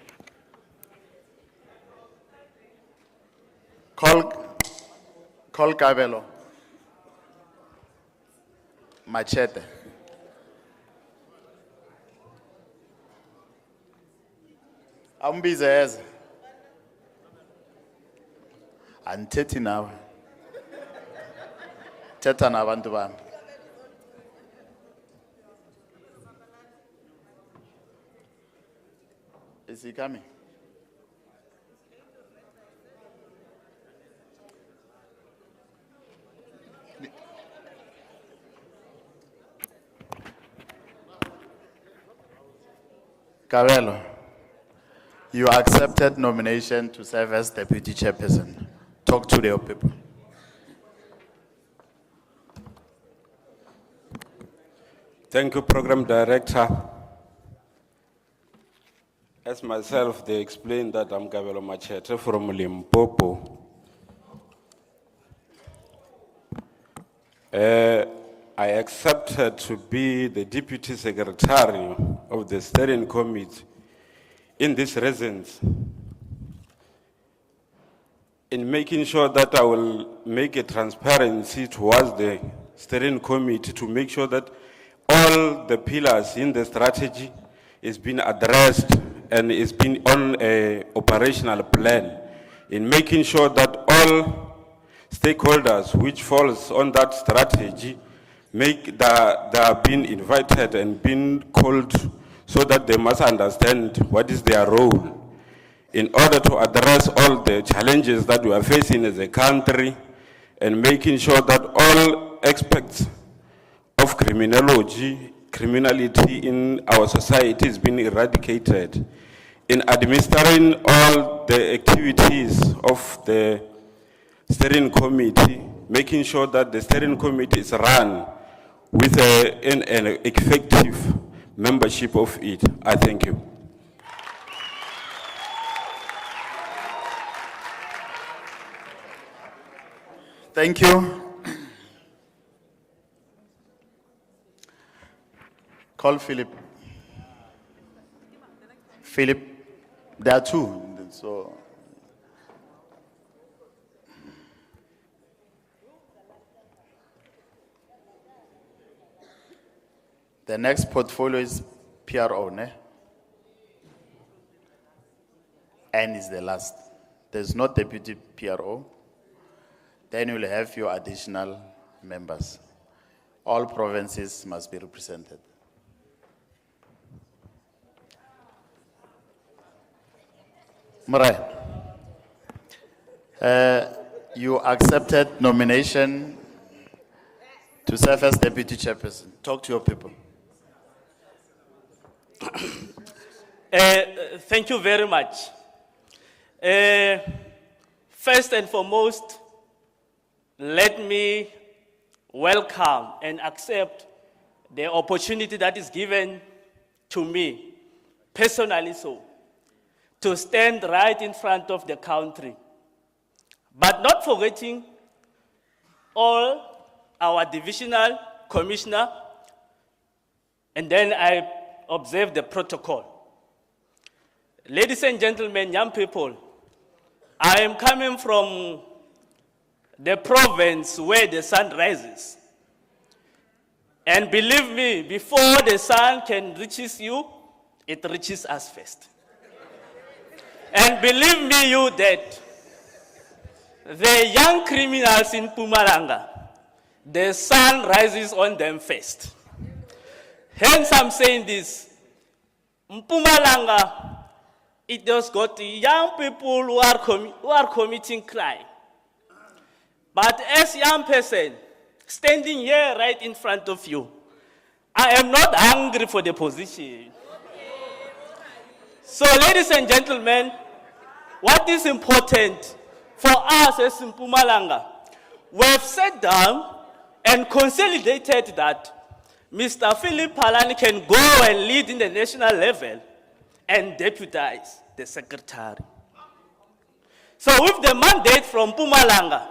Call Kabelo. Machete. Ambize eze. Anthethi nawe. Thetha nabantu bami. Is he coming? Kabelo, you accepted nomination to serve as Deputy Chairperson. Talk to the people. Thank you, Program Director. As myself, they explained that I'm Kabelo Machete from Limpopo. I accepted to be the Deputy Secretary of the Steering Committee in this residence, in making sure that I will make a transparency towards the Steering Committee to make sure that all the pillars in the strategy is being addressed and is being on an operational plan, in making sure that all stakeholders which falls on that strategy they are being invited and being called so that they must understand what is their role in order to address all the challenges that we are facing as a country and making sure that all aspects of criminality in our society is being eradicated in administering all the activities of the steering committee, making sure that the steering committee is run with an effective membership of it. I thank you. Thank you. Call Philip. Philip, there are two, so. The next portfolio is PRO, ne? N is the last. There's no deputy PRO. Then you'll have your additional members. All provinces must be represented. Mrai, you accepted nomination to serve as deputy chairperson. Talk to your people. Thank you very much. First and foremost, let me welcome and accept the opportunity that is given to me, personally so, to stand right in front of the country. But not forgetting all our divisional commissioner, and then I observe the protocol. Ladies and gentlemen, young people, I am coming from the province where the sun rises. And believe me, before the sun can reaches you, it reaches us first. And believe me, you that the young criminals in Mpumalanga, the sun rises on them first. Hence I'm saying this, Mpumalanga, it has got young people who are committing crime. But as young person, standing here right in front of you, I am not hungry for the position. So ladies and gentlemen, what is important for us as Mpumalanga, we have sat down and consolidated that Mr. Philip Palani can go and lead in the national level and deputize the secretary. So with the mandate from Mpumalanga,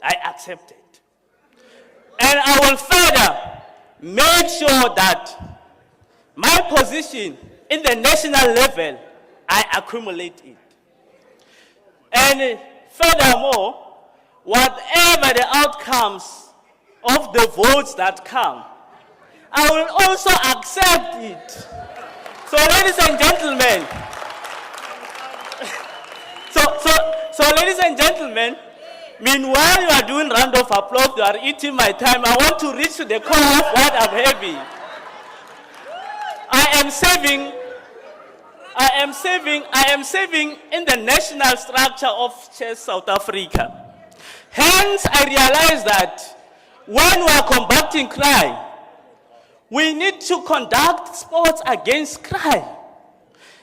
I accept it. And I will further make sure that my position in the national level, I accumulate it. And furthermore, whatever the outcomes of the votes that come, I will also accept it. So ladies and gentlemen, so ladies and gentlemen, meanwhile you are doing round of applause, you are eating my time, I want to reach to the core of what I'm having. I am saving in the national structure of Chess South Africa. Hence, I realize that when we are combating crime, we need to conduct sports against crime.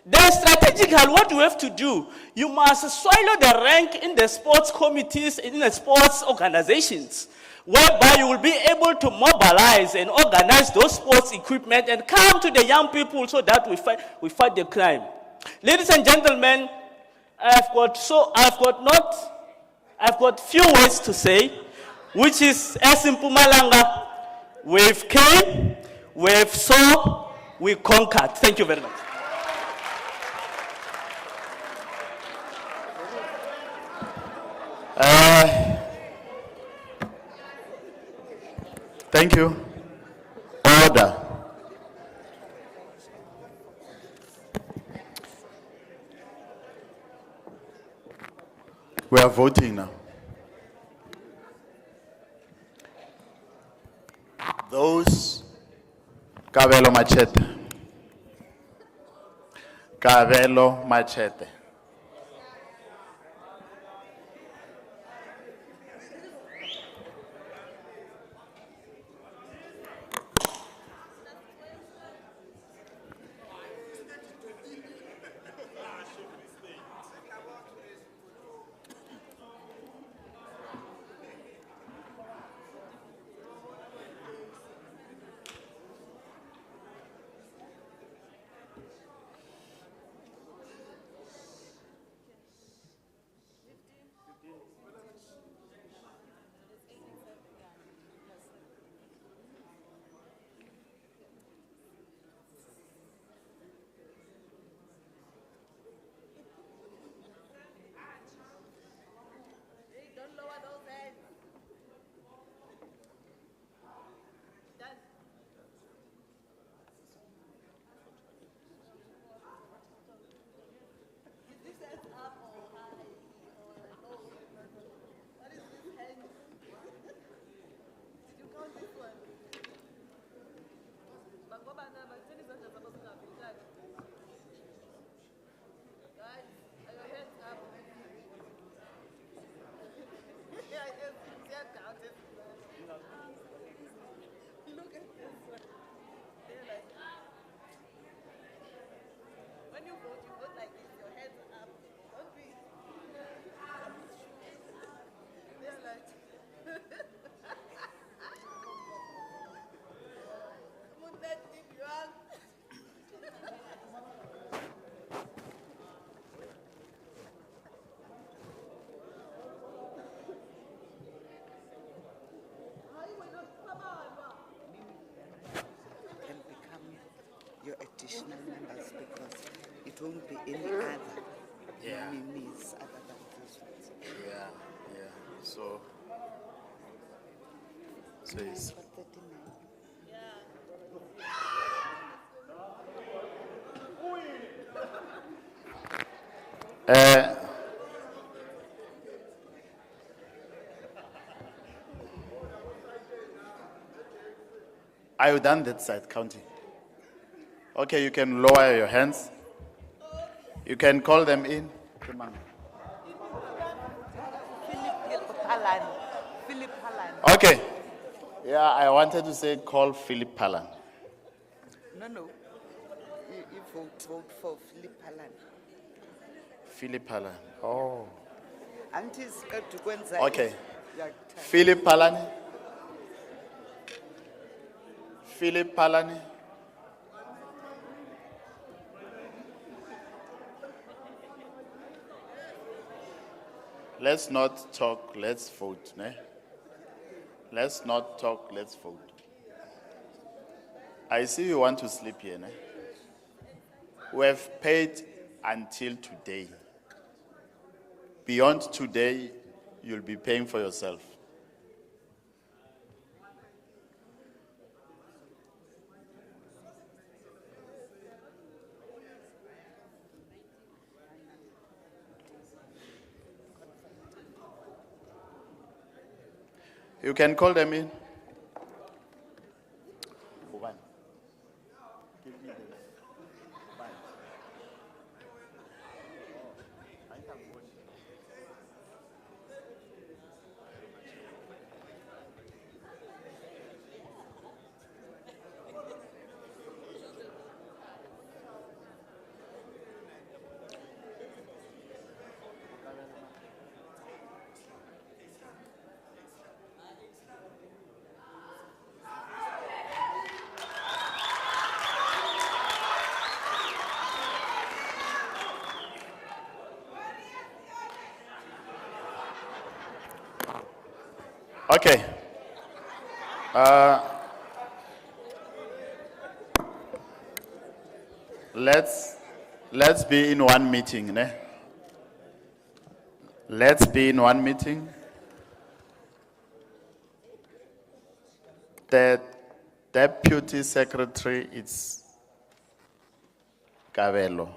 Then strategically, what you have to do, you must swallow the rank in the sports committees, in the sports organizations, whereby you will be able to mobilize and organize those sports equipment and come to the young people so that we fight the crime. Ladies and gentlemen, I've got few words to say, which is as in Mpumalanga, we've came, we've saw, we conquered. Thank you very much. Thank you. Order. We are voting now. Those, Kabelo Machete. Kabelo Machete. Look at this one. They're like, when you vote like this, your hands are up. Don't be. They're like, "Moet net niet gaan." Can become your additional members because it won't be any other nominees other than this one. Yeah, yeah. So it's, For 39. are you done that side, counting? Okay, you can lower your hands. You can call them in. Come on. Philip Palan. Okay. Yeah, I wanted to say call Philip Palan. No. You vote for Philip Palan. Philip Palan. Oh. Okay. Okay. Philip Palani. Philip Palani. Let's not talk, let's vote. Ne? Let's not talk, let's vote. I see you want to sleep here. Ne? We have paid until today. Beyond today, you'll be paying for yourself. You can call them in. Okay. Let's be in one meeting. Ne? Let's be in one meeting. The Deputy Secretary is Kabelo.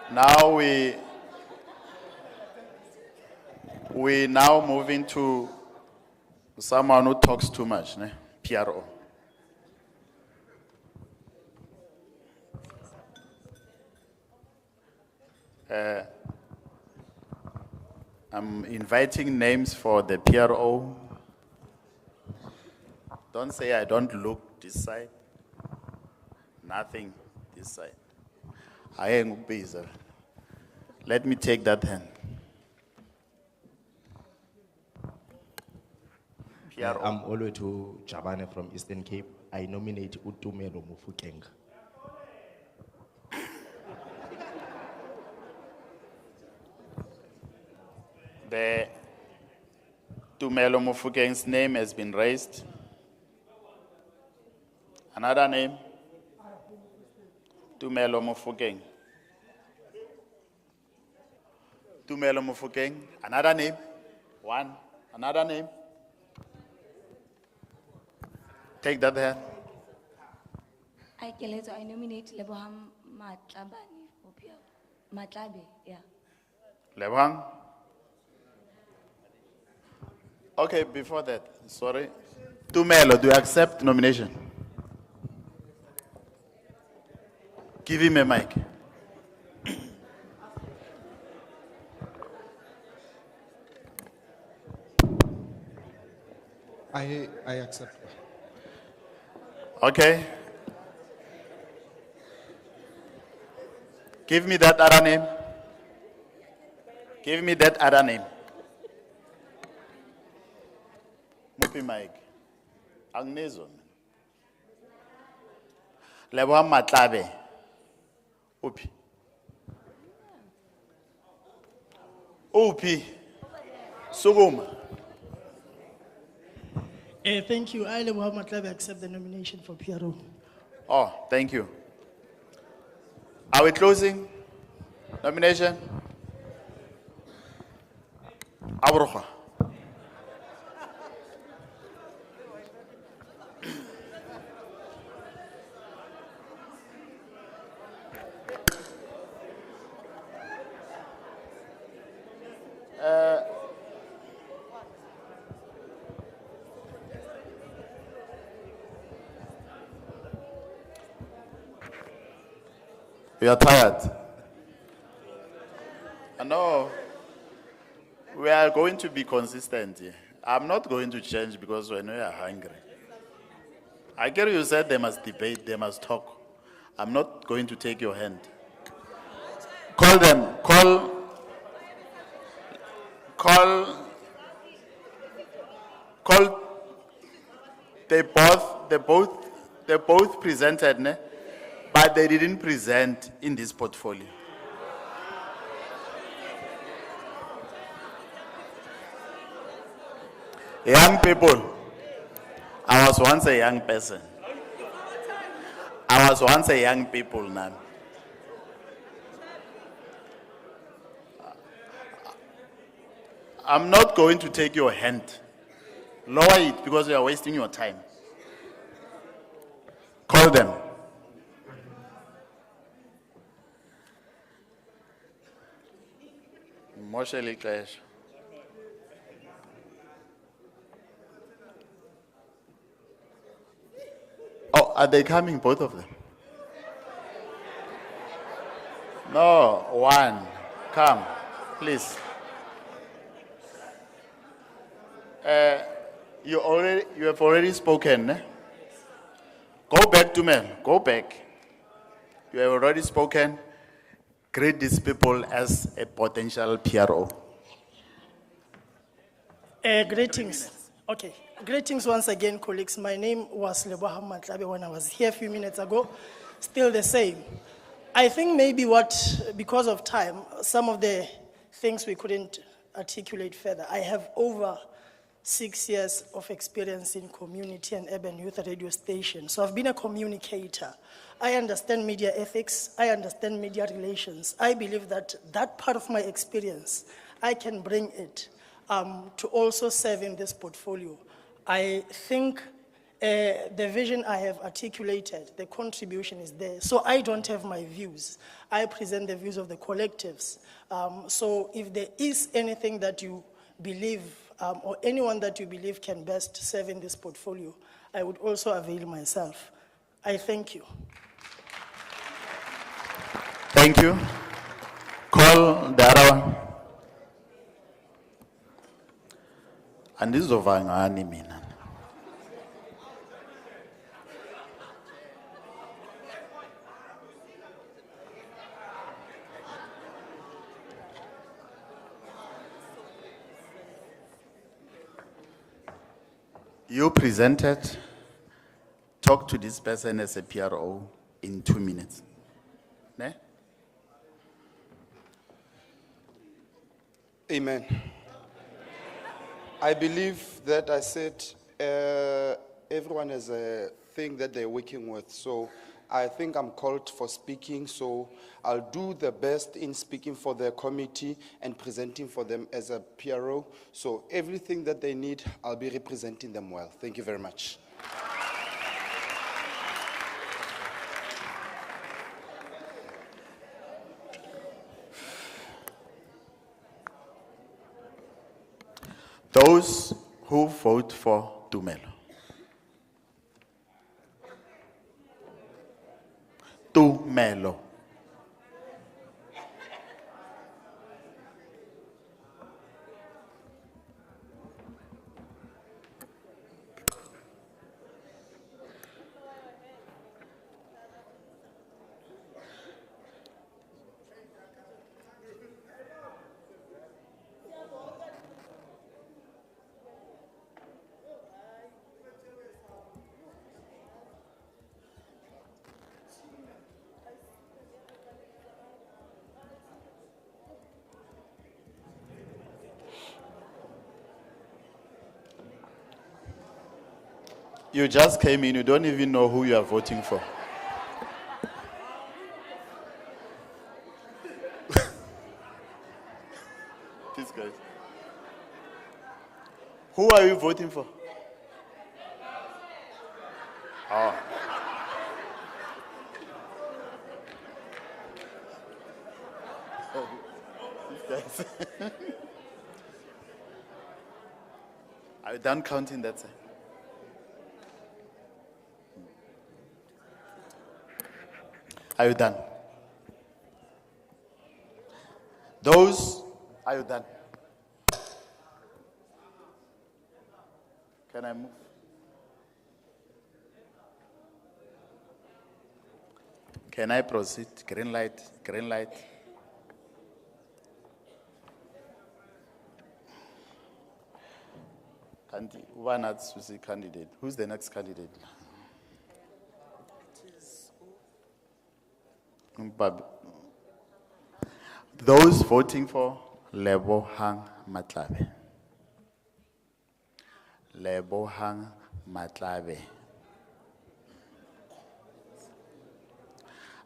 Now we now move into someone who talks too much, ne? PRO. I'm inviting names for the PRO. Don't say I don't look this side. Nothing this side. I ain't busy. Let me take that hand. I'm Oluwethu Jabane from Eastern Cape. I nominate Utumelo Mufukeng. The Tumelo Mufukeng's name has been raised. Another name? Tumelo Mufukeng. Tumelo Mufukeng. Another name? One. Another name? Take that hand. I nominate Leboham Matlabane for PR. Matlabe, yeah. Lebohang? Okay, before that, sorry. Tumelo, do you accept nomination? Give him a mic. I accept. Okay. Give me that other name. Give me that other name. Mupi Mike. Agnezo. Lebohang Matlabe. Upi. Upi. Suguma. Thank you. I, Lebohang Matlabe, accept the nomination for PRO. Oh, thank you. Are we closing? Nomination? Abrocha. You are tired. No, we are going to be consistent here. I'm not going to change because when we are hungry. I get you said they must debate, they must talk. I'm not going to take your hand. Call them, call. They both presented, ne? But they didn't present in this portfolio. Young people, I was once a young person. I was once a young people now. I'm not going to take your hand. Lower it because you are wasting your time. Call them. Moshe Lixesha. Oh, are they coming, both of them? No, one. Come, please. You have already spoken. Eh? Go back to me. Go back. You have already spoken. Greet these people as a potential PRO. Greetings. Okay. Greetings once again, colleagues. My name was Lebohang Matlabe when I was here a few minutes ago. Still the same. I think maybe because of time, some of the things we couldn't articulate further. I have over 6 years of experience in community and urban youth radio stations. So I've been a communicator. I understand media ethics. I understand media relations. I believe that that part of my experience, I can bring it to also serve in this portfolio. I think the vision I have articulated, the contribution is there. So I don't have my views. I present the views of the collectives. So if there is anything that you believe or anyone that you believe can best serve in this portfolio, I would also avail myself. I thank you. Thank you. Call the other one. Andizovangani mina. You presented, talk to this person as a PRO in 2 minutes. Ne? Amen. I believe that I said everyone has a thing that they're working with. So I think I'm called for speaking. So I'll do the best in speaking for the committee and presenting for them as a PRO. So everything that they need, I'll be representing them well. Thank you very much. Those who vote for Tumelo. Tumelo. You just came in, you don't even know who you are voting for. These guys. Who are you voting for? Oh. These guys. Are you done counting that side? Are you done? Those, are you done? Can I move? Can I proceed? Green light, green light. One Susi candidate. Who's the next candidate? Those voting for Lebohang Matlabe. Lebohang Matlabe.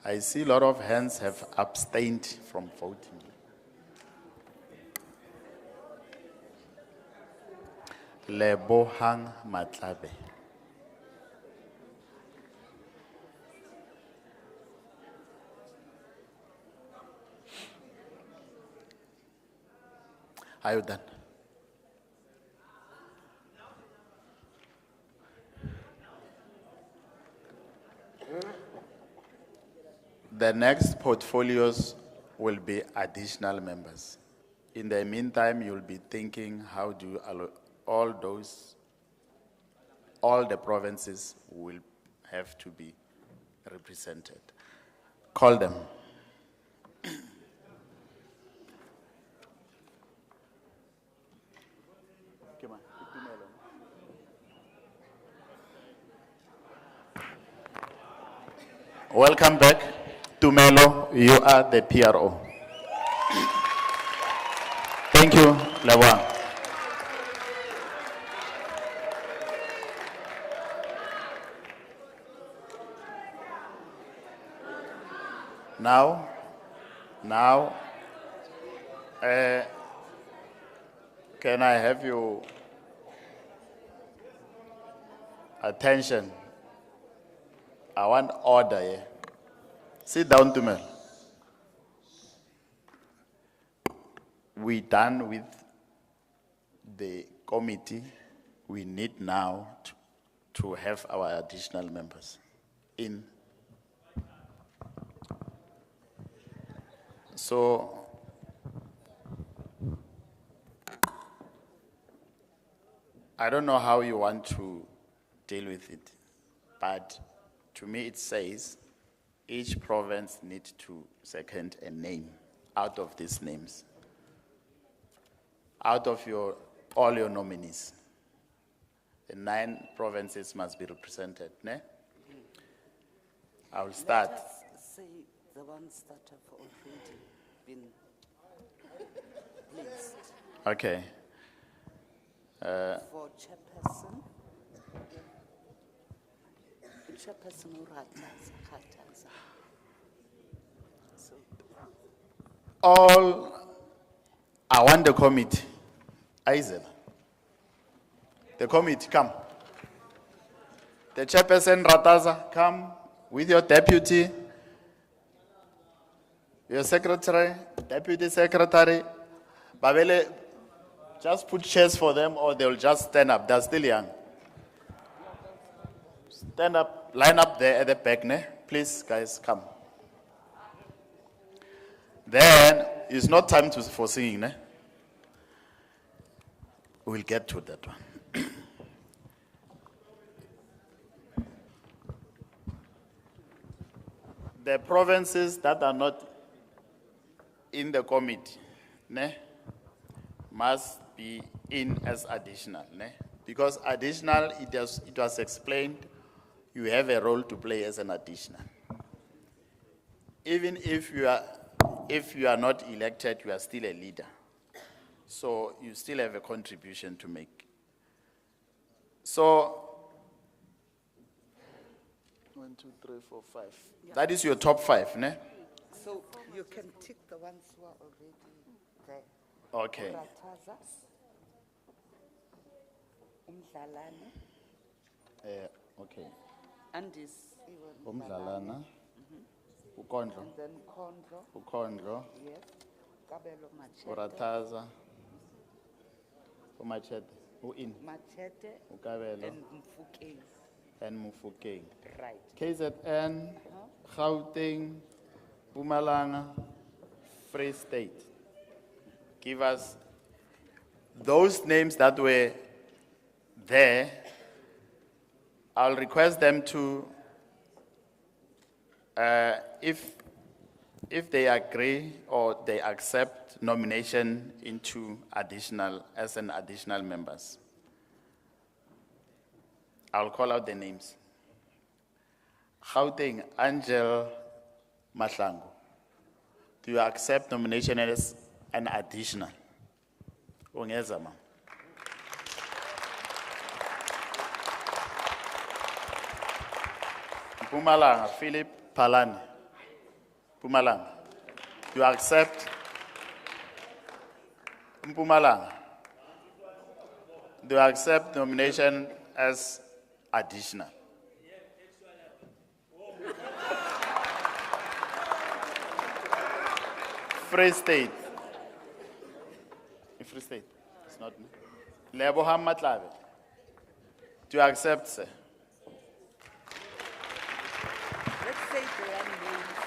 I see a lot of hands have abstained from voting. Lebohang Matlabe. Are you done? The next portfolios will be additional members. In the meantime, you'll be thinking, how do you all the provinces will have to be represented. Call them. Welcome back. Tumelo, you are the PRO. Thank you, Lebohang. Now, can I have your attention? I want order here. Sit down, Tumelo. We're done with the committee. We need now to have our additional members in. So, I don't know how you want to deal with it, but to me it says each province needs to second a name out of these names, out of all your nominees. The 9 provinces must be represented, ne? I will start. Let us say the ones that have already been placed. Okay. For chairperson Urataza. So, I want the committee. Aizel. The committee, come. The chairperson Rataza, come with your deputy, your secretary, deputy secretary. Babele, Just put chairs for them or they'll just stand up. They're still young. Stand up, line up there at the back, ne? Please, guys, come. Then, it's not time for singing, ne? We'll get to that one. The provinces that are not in the committee, ne, must be in as additional, ne? Because additional, it was explained, you have a role to play as an additional. Even if you are not elected, you are still a leader. So you still have a contribution to make. So, 1, 2, 3, 4, 5. Yeah. That is your top 5, ne? So you can tick the ones who are already there. Okay. Urataza, Umdlalane, Okay. Andis, Umdlalana, Ukondlo, and then Kondlo, Ukondlo, yes, Kabelo Machete, Urataza, Umachete, Uin, Machete, Ukabelo, and Mfukeng. and Mufukeng. Right. KZN, Gauteng, Mpumalanga, Free State. Give us those names that were there. I'll request them to, if they agree or they accept nomination into as an additional members. I'll call out the names. Gauteng, Angel Mahlangu. Do you accept nomination as an additional? Ungeza, ma'am. Mpumalanga, Philip Palani. Mpumalanga. Do you accept? Mpumalanga. Do you accept nomination as additional? Free State. Free State. It's not me. Lebohang Matlabe. Do you accept, sir? Let's say their names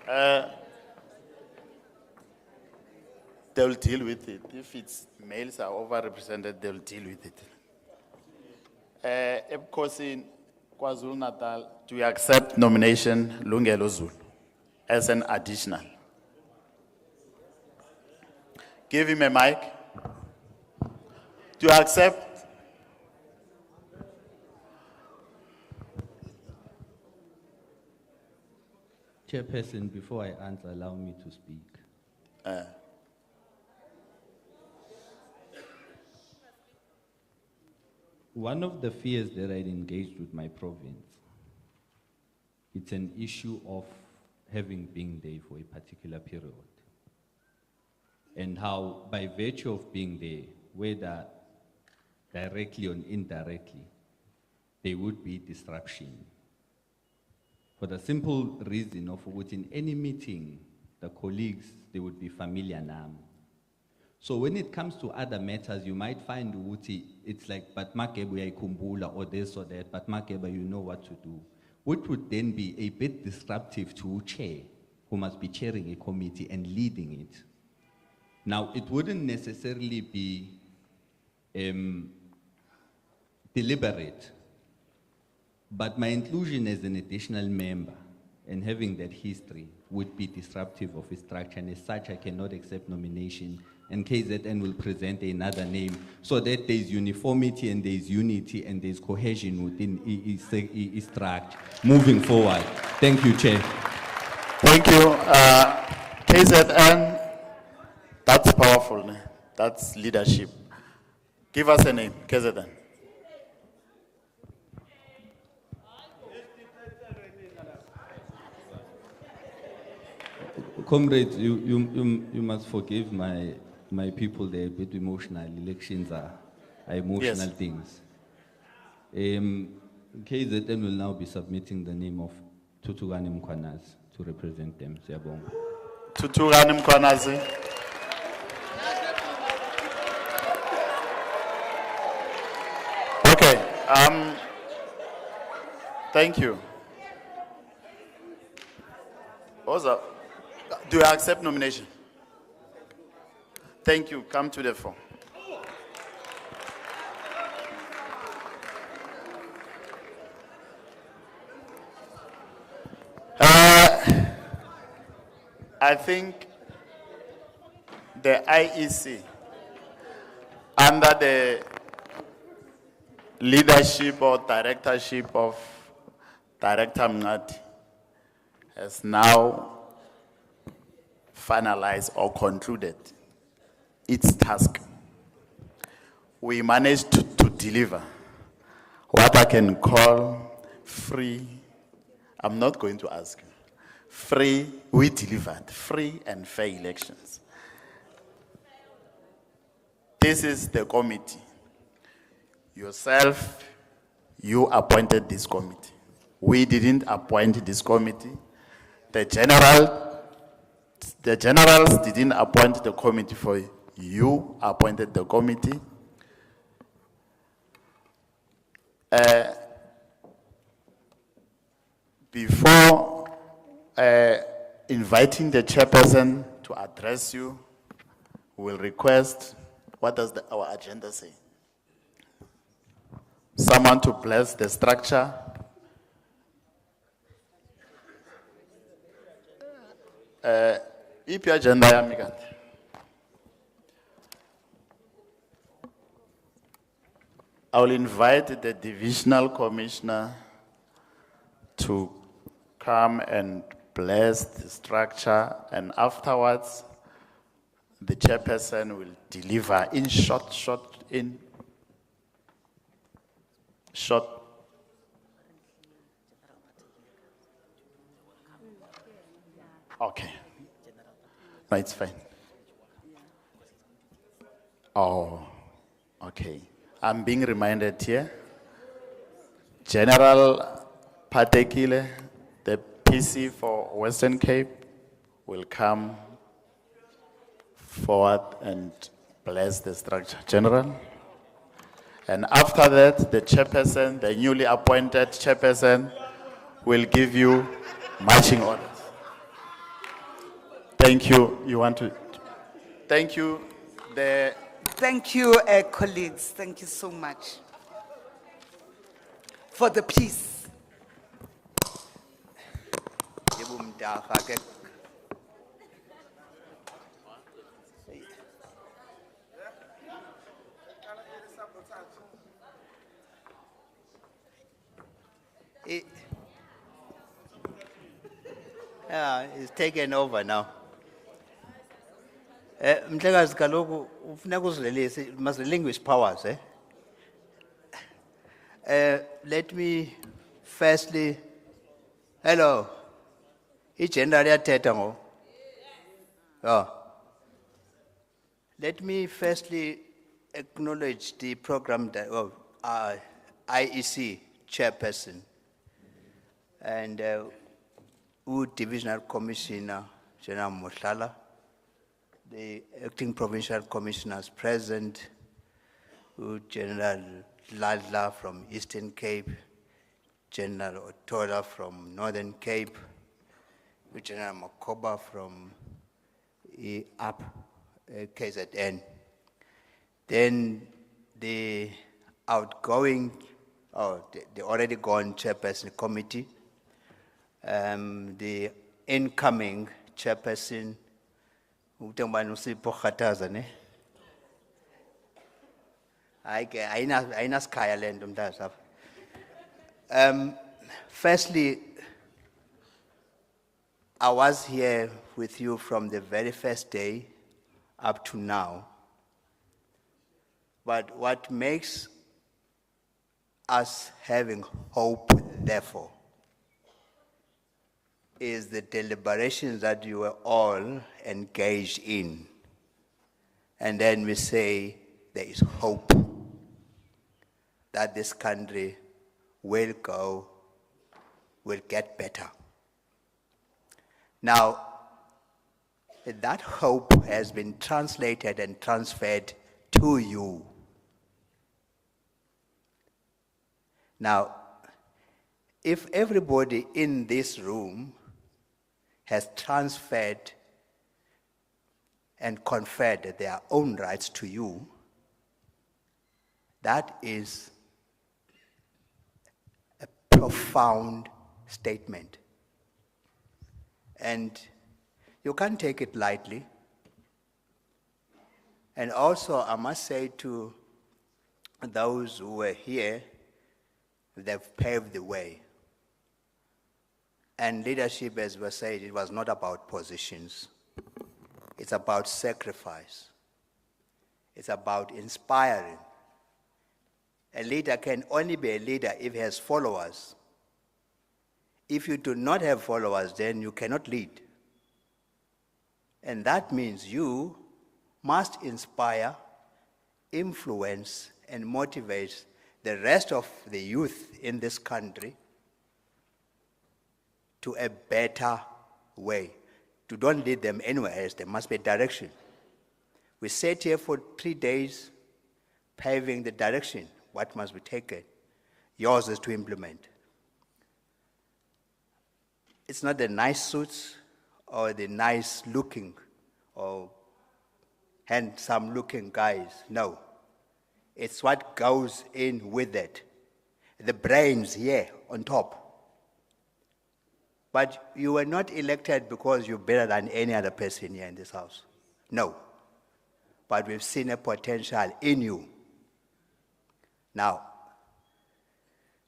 as well. They'll deal with it. If it's males are overrepresented, they'll deal with it. Ebukhosini, KwaZulu Natal, do you accept nomination Lungelo Zulu as an additional? Give him a mic. Do you accept? Chairperson, before I answer, allow me to speak. One of the fears that I engaged with my province, it's an issue of having been there for a particular period. And how, by virtue of being there, whether directly or indirectly, there would be disruption. For the simple reason of within any meeting, the colleagues, they would be familiar now. So when it comes to other matters, you might find it's like, but Makeba Kumbula or this or that, but Makeba, you know what to do. Which would then be a bit disruptive to chair, who must be chairing a committee and leading it. Now, it wouldn't necessarily be deliberate, but my inclusion as an additional member and having that history would be disruptive of a structure, and as such, I cannot accept nomination, and KZN will present another name so that there's uniformity and there's unity and there's cohesion within its structure moving forward. Thank you, Chair. Thank you. KZN, that's powerful. Ne? That's leadership. Give us a name, KZN. Comrades, you must forgive my people, they're a bit emotional. Elections are emotional things. KZN will now be submitting the name of Tutugani Mkwanas to represent them. Siyabonga. Tutugani Mkwanazi. Thank you. Also, do you accept nomination? Thank you. Come to the floor. I think the IEC, under the leadership or directorship of Director Mngadi, has now finalized or concluded its task. We managed to deliver what I can call free. I'm not going to ask you. Free, we delivered free and fair elections. This is the committee. Yourself, you appointed this committee. We didn't appoint this committee. The generals didn't appoint the committee for you. You appointed the committee. Before inviting the chairperson to address you, we will request, what does our agenda say? Someone to bless the structure. Iphi agenda yami kanti? I will invite the divisional commissioner to come and bless the structure, and afterwards, the chairperson will deliver in short. Okay. No, it's fine. Oh, okay. I'm being reminded here. General Patekile, the PC for Western Cape, will come forward and bless the structure. General. And after that, the chairperson, the newly appointed chairperson, will give you marching orders. Thank you. You want to? Thank you. Thank you, colleagues. Thank you so much for the peace. Yeah, it's taken over now. Mhlekazi kaloku ufuneka uzilelise, you must relinquish powers, let me firstly, hello, i-general yathetha ngo. Oh. Let me firstly acknowledge the program IEC chairperson and divisional commissioner General Mohlala, the acting provincial commissioners present, General Ladla from Eastern Cape, General Otola from Northern Cape, General Makoba from KZN. Then the outgoing, the already gone chairperson committee, the incoming chairperson, firstly, I was here with you from the very first day up to now. But what makes us having hope, therefore, is the deliberations that you were all engaged in. And then we say there is hope that this country will get better. Now, that hope has been translated and transferred to you. Now, if everybody in this room has transferred and conferred their own rights to you, that is a profound statement. And you can't take it lightly. And also, I must say to those who were here, they've paved the way. And leadership, as was said, it was not about positions. It's about sacrifice. It's about inspiring. A leader can only be a leader if he has followers. If you do not have followers, then you cannot lead. And that means you must inspire, influence, and motivate the rest of the youth in this country to a better way. You don't lead them anywhere else. There must be a direction. We sat here for 3 days paving the direction. What must be taken? Yours is to implement. It's not the nice suits or the nice looking or handsome looking guys. No. It's what goes in with it. The brains here on top. But you were not elected because you're better than any other person here in this house. No. But we've seen a potential in you. Now,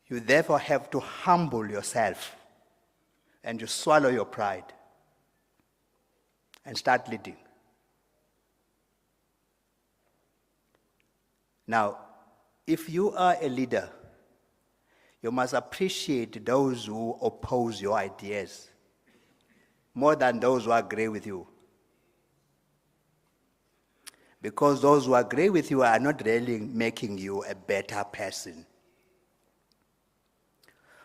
you therefore have to humble yourself and you swallow your pride and start leading. Now, if you are a leader, you must appreciate those who oppose your ideas more than those who agree with you. Because those who agree with you are not really making you a better person.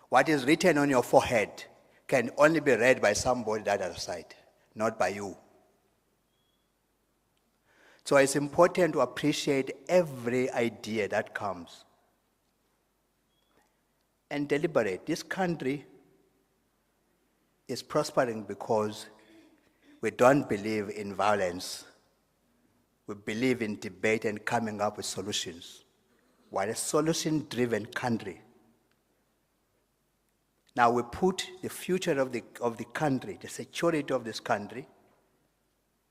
What is written on your forehead can only be read by somebody that other side, not by you. So it's important to appreciate every idea that comes and deliberate. This country is prospering because we don't believe in violence. We believe in debate and coming up with solutions. We're a solution-driven country. Now we put the future of the country, the security of this country,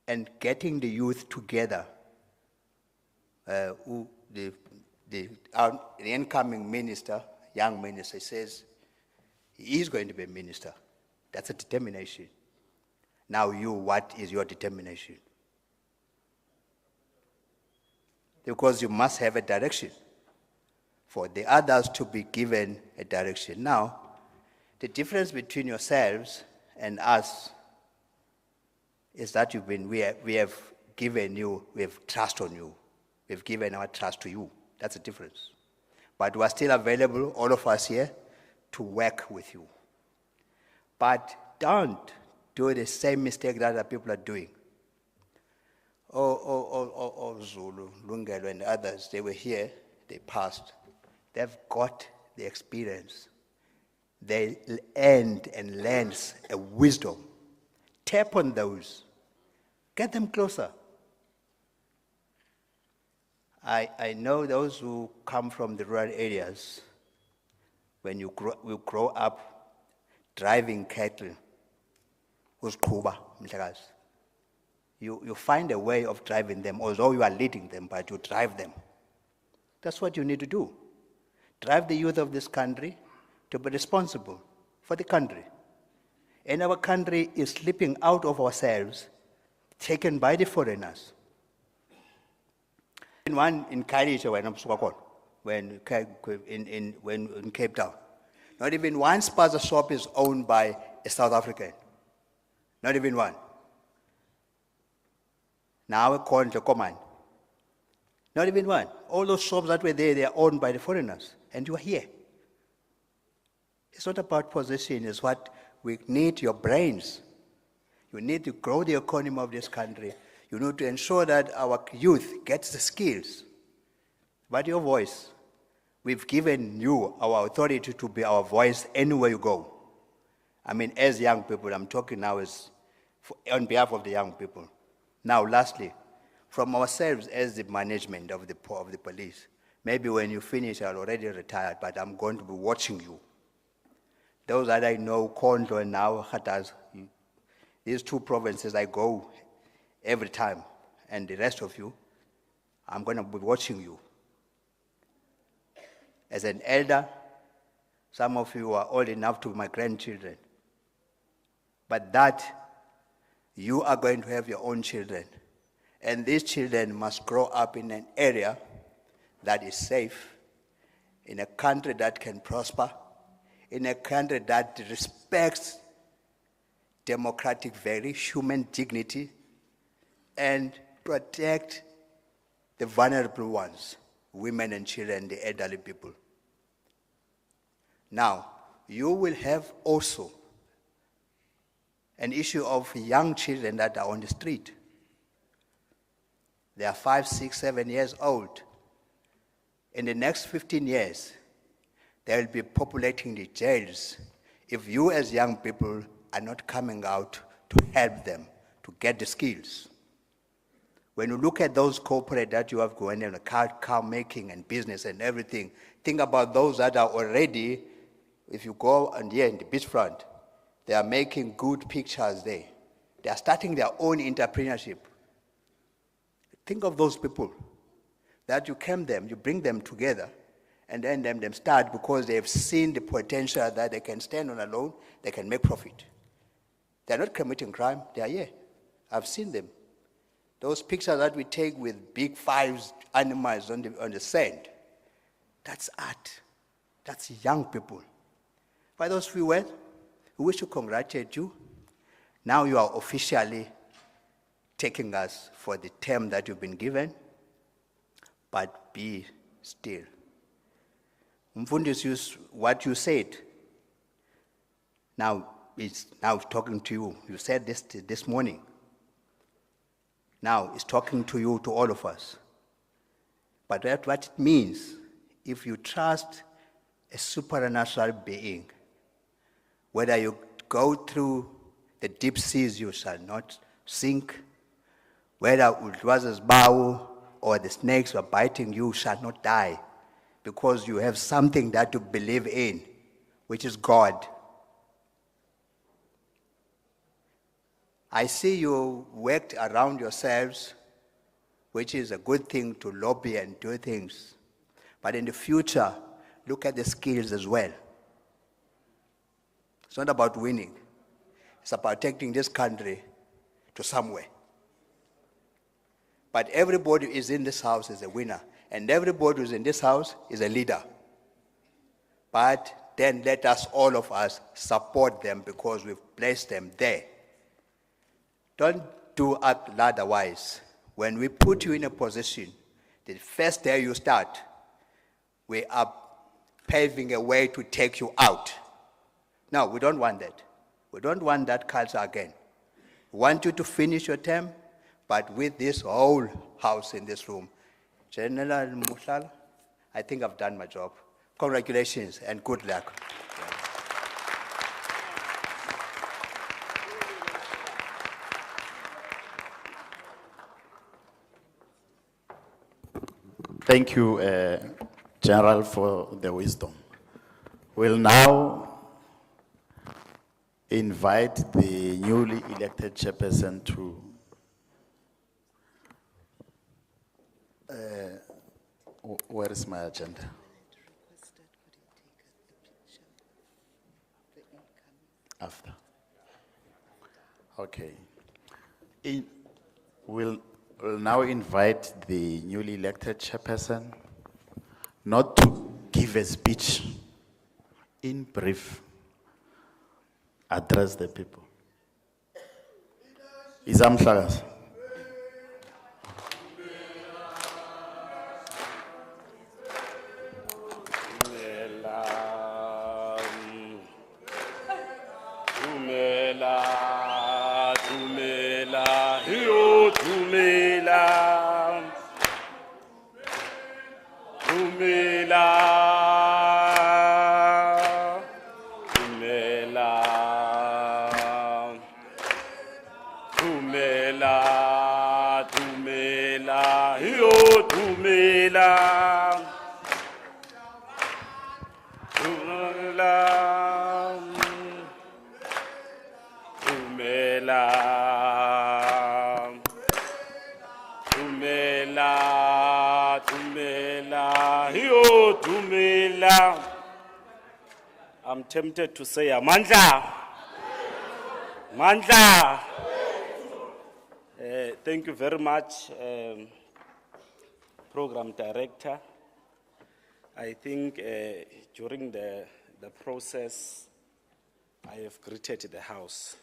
and getting the youth together. The incoming minister, young minister, says he is going to be a minister. That's a determination. Now you, what is your determination? Because you must have a direction for the others to be given a direction. Now, the difference between yourselves and us is that we have given you, we have trust on you. We've given our trust to you. That's the difference. But we are still available, all of us here, to work with you. But don't do the same mistake that other people are doing. Zulu, Lungelo, and others, they were here, they passed. They've got the experience. They earned and learned a wisdom. Tap on those. Get them closer. I know those who come from the rural areas, when you grow up driving cattle, you find a way of driving them, although you are leading them, but you drive them. That's what you need to do. Drive the youth of this country to be responsible for the country. And our country is slipping out of ourselves, taken by the foreigners. One in Khayelitsha, when in Cape Town, not even one spaza shop is owned by a South African. Not even one. Now called the command. Not even one. All those shops that were there, they are owned by the foreigners. And you are here. It's not about possession, it's what we need your brains. You need to grow the economy of this country. You need to ensure that our youth gets the skills. But your voice, We've given you our authority to be our voice anywhere you go. I mean, as young people, I'm talking now on behalf of the young people. Now, lastly, from ourselves as the management of the police, maybe when you finish, I'll already retired, but I'm going to be watching you. Those that I know, Kondlo and now Khatas, these two provinces I go every time, and the rest of you, I'm going to be watching you. As an elder, some of you are old enough to be my grandchildren. But that, you are going to have your own children. And these children must grow up in an area that is safe, in a country that can prosper, in a country that respects democratic value, human dignity, and protect the vulnerable ones, women and children, the elderly people. Now, you will have also an issue of young children that are on the street. They are 5, 6, 7 years old. In the next 15 years, they will be populating the jails if you as young people are not coming out to help them to get the skills. When you look at those corporate that you have going in, car making and business and everything, think about those that are already, if you go and here in the beachfront, they are making good pictures there. They are starting their own entrepreneurship. Think of those people that you bring them together, and then them start because they have seen the potential that they can stand on alone, they can make profit. They are not committing crime, they are here. I've seen them. Those pictures that we take with big 5 animals on the sand, that's art. That's young people. For those few words, we wish to congratulate you. Now you are officially taking us for the term that you've been given, but be still. Mfundisi, what you said, now it's talking to you. You said this morning. Now it's talking to you, to all of us. But that's what it means. If you trust a supernatural being, whether you go through the deep seas, you shall not sink. Whether it was a bow or the snakes were biting you, shall not die, because you have something that you believe in, which is God. I see you worked around yourselves, which is a good thing to lobby and do things. But in the future, look at the skills as well. It's not about winning. It's about taking this country to somewhere. But everybody who is in this house is a winner. And everybody who is in this house is a leader. But then let us, all of us, support them because we've placed them there. Don't do otherwise. When we put you in a position, the first day you start, we are paving a way to take you out. No, we don't want that. We don't want that culture again. We want you to finish your term, but with this whole house in this room. General Mushala, I think I've done my job. Congratulations and good luck. Thank you, General, for the wisdom. We'll now invite the newly elected chairperson to where is my agenda? After. Okay. We'll now invite the newly elected chairperson not to give a speech, in brief, address the people. Izam Shagas. Tumela, Dumela. Dumela. Dumela. Yo, Dumela. I'm tempted to say Amandla. Mandla. Thank you very much, Program Director. I think during the process, I have greeted the House.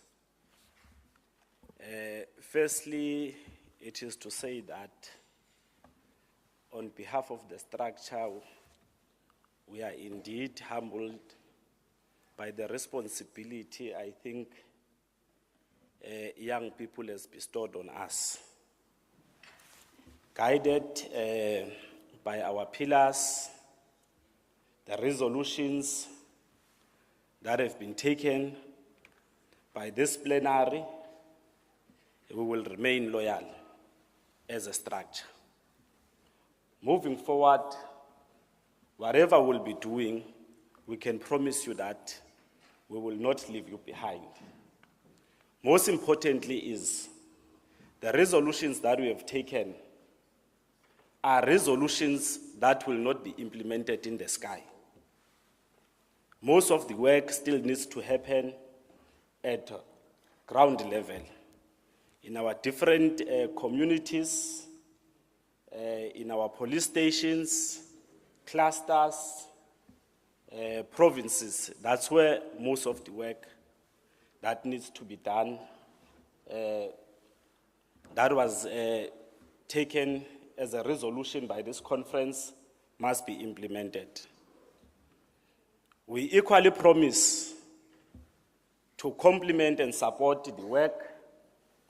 Firstly, it is to say that on behalf of the structure, we are indeed humbled by the responsibility I think young people has bestowed on us. Guided by our pillars, the resolutions that have been taken by this plenary, we will remain loyal as a structure. Moving forward, whatever we'll be doing, we can promise you that we will not leave you behind. Most importantly is the resolutions that we have taken are resolutions that will not be implemented in the sky. Most of the work still needs to happen at ground level in our different communities, in our police stations, clusters, provinces. That's where most of the work that needs to be done, that was taken as a resolution by this conference, must be implemented. We equally promise to complement and support the work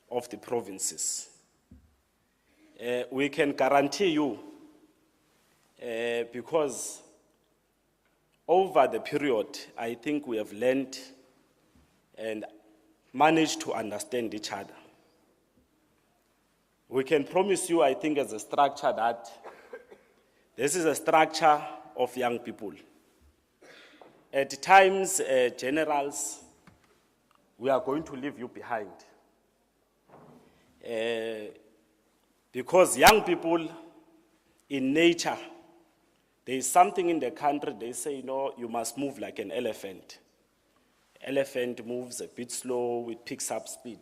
of the provinces. We can guarantee you, because over the period, I think we have learned and managed to understand each other. We can promise you, I think, as a structure that this is a structure of young people. At times, generals, we are going to leave you behind. Because young people, in nature, there is something in the country, they say, you must move like an elephant. Elephant moves a bit slow, it picks up speed.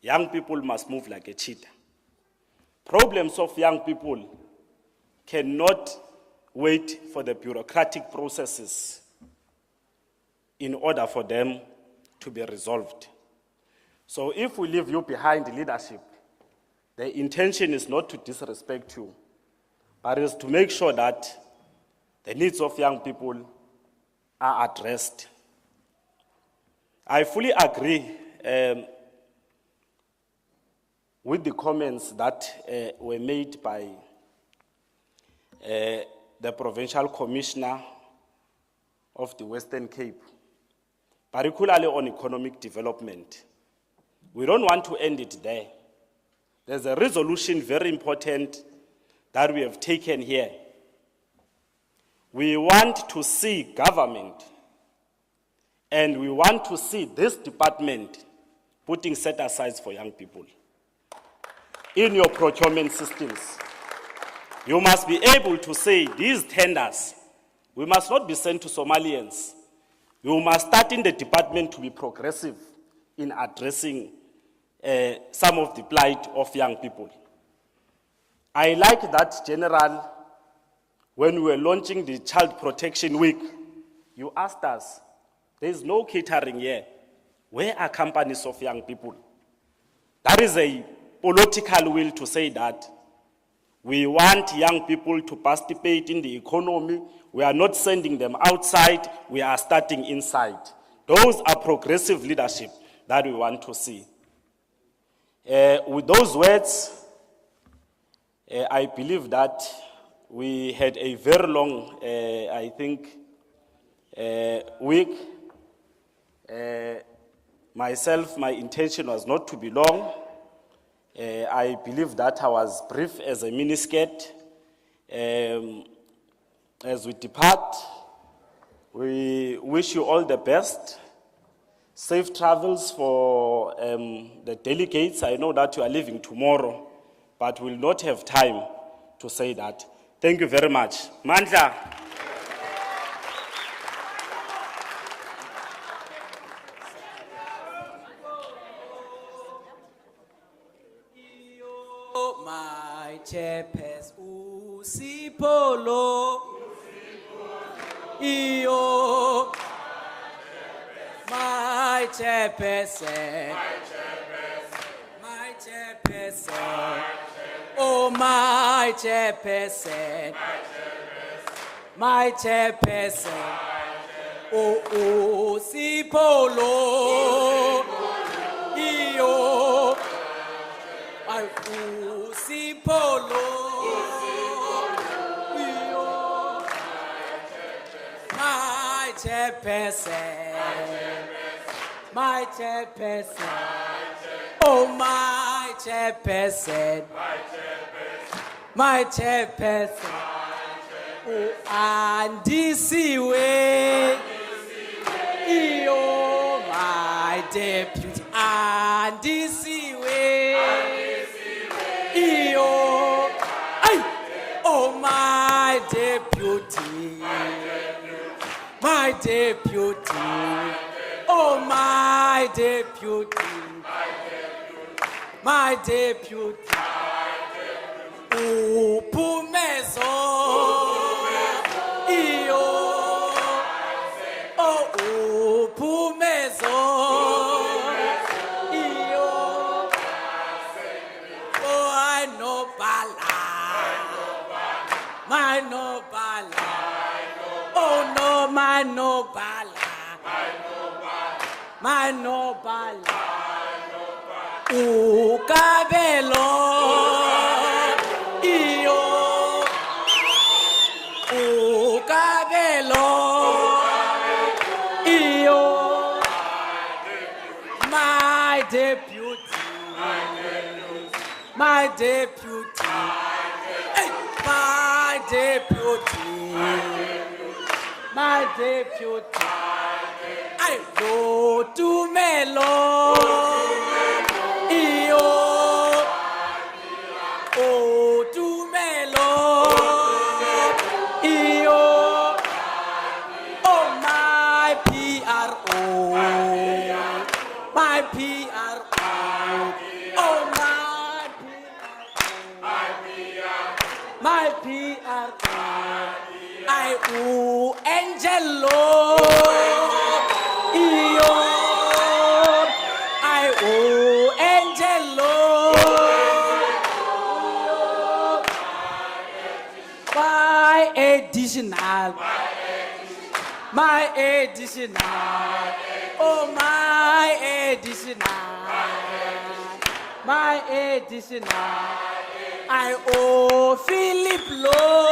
Young people must move like a cheetah. Problems of young people cannot wait for the bureaucratic processes in order for them to be resolved. So if we leave you behind leadership, the intention is not to disrespect you, but is to make sure that the needs of young people are addressed. I fully agree with the comments that were made by the Provincial Commissioner of the Western Cape, particularly on economic development. We don't want to end it there. There's a resolution very important that we have taken here. We want to see government and we want to see this department putting set-asides for young people. In your procurement systems, you must be able to say these tenders, we must not be sent to Somalians. You must start in the department to be progressive in addressing some of the plight of young people. I like that, General, when we were launching the Child Protection Week, you asked us, there is no catering here. Where are companies of young people? That is a political will to say that we want young people to participate in the economy. We are not sending them outside, we are starting inside. Those are progressive leadership that we want to see. With those words, I believe that we had a very long, I think, week. Myself, my intention was not to be long. I believe that I was brief as a miniskirt. As we depart, we wish you all the best. Safe travels for the delegates. I know that you are leaving tomorrow, but we'll not have time to say that. Thank you very much. Mandla. My chairperson, Usipolo. Iyo. My chairperson. My chairperson. Oh, my chairperson. My chairperson. Oh, Usipolo. Iyo. My Usipolo. My chairperson. My chairperson. Oh, my chairperson. My chairperson. Oh, Andisiwe. Iyo, my deputy. Andisiwe. Iyo. Ay. Oh, my deputy. My deputy. Oh, my deputy. My deputy. Upumezo. Iyo. Oh, upumezo. Iyo. Oh, I know bala. My no bala. Oh no, my no bala. My no bala. Ukabelo. Iyo. Ukabelo. Iyo. My deputy. My deputy. Hey, my deputy. My deputy. I go to Melo. Iyo. Oh, to Melo. Iyo. Oh, my PRO. My PRO. Oh, my PRO. My PRO. I Angelo. Iyo. I Angelo. My additional. My additional. Oh, my additional. My additional. I owe Philip Lowe.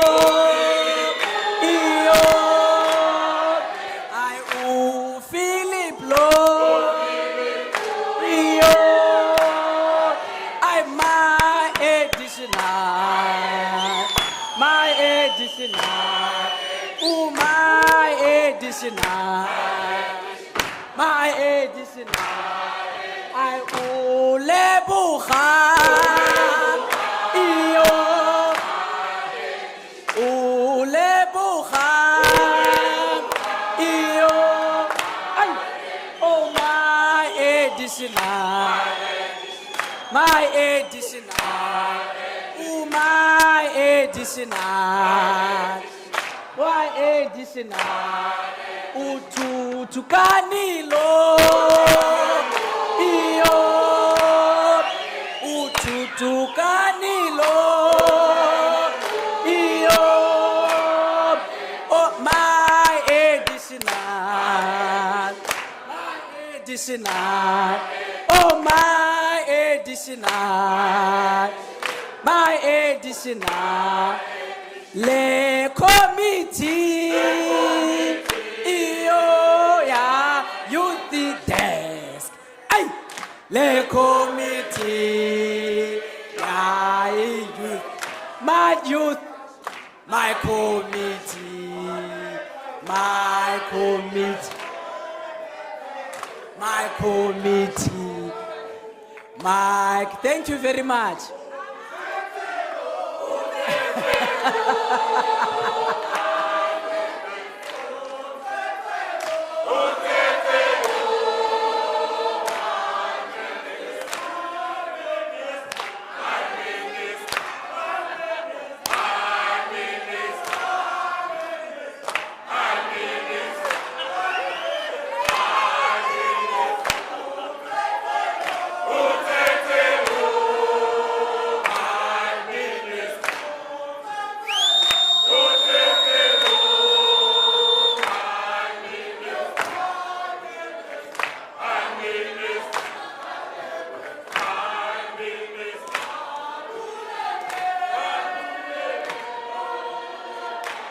Iyo. I owe Philip Lowe. Iyo. I my additional. My additional. Oh, my additional. My additional. I owe Lebucha. Iyo. Oh, Lebucha. Iyo. Ay. Oh, my additional. My additional. Oh, my additional. My additional. Ututukanilo. Iyo. Ututukanilo. Iyo. Oh, my additional. My additional. Oh, my additional. My additional. Le committee. Iyo, yeah, youth desk. Ay, le committee. Yeah, youth. My youth. My committee. My committee. My committee. Mike, thank you very much.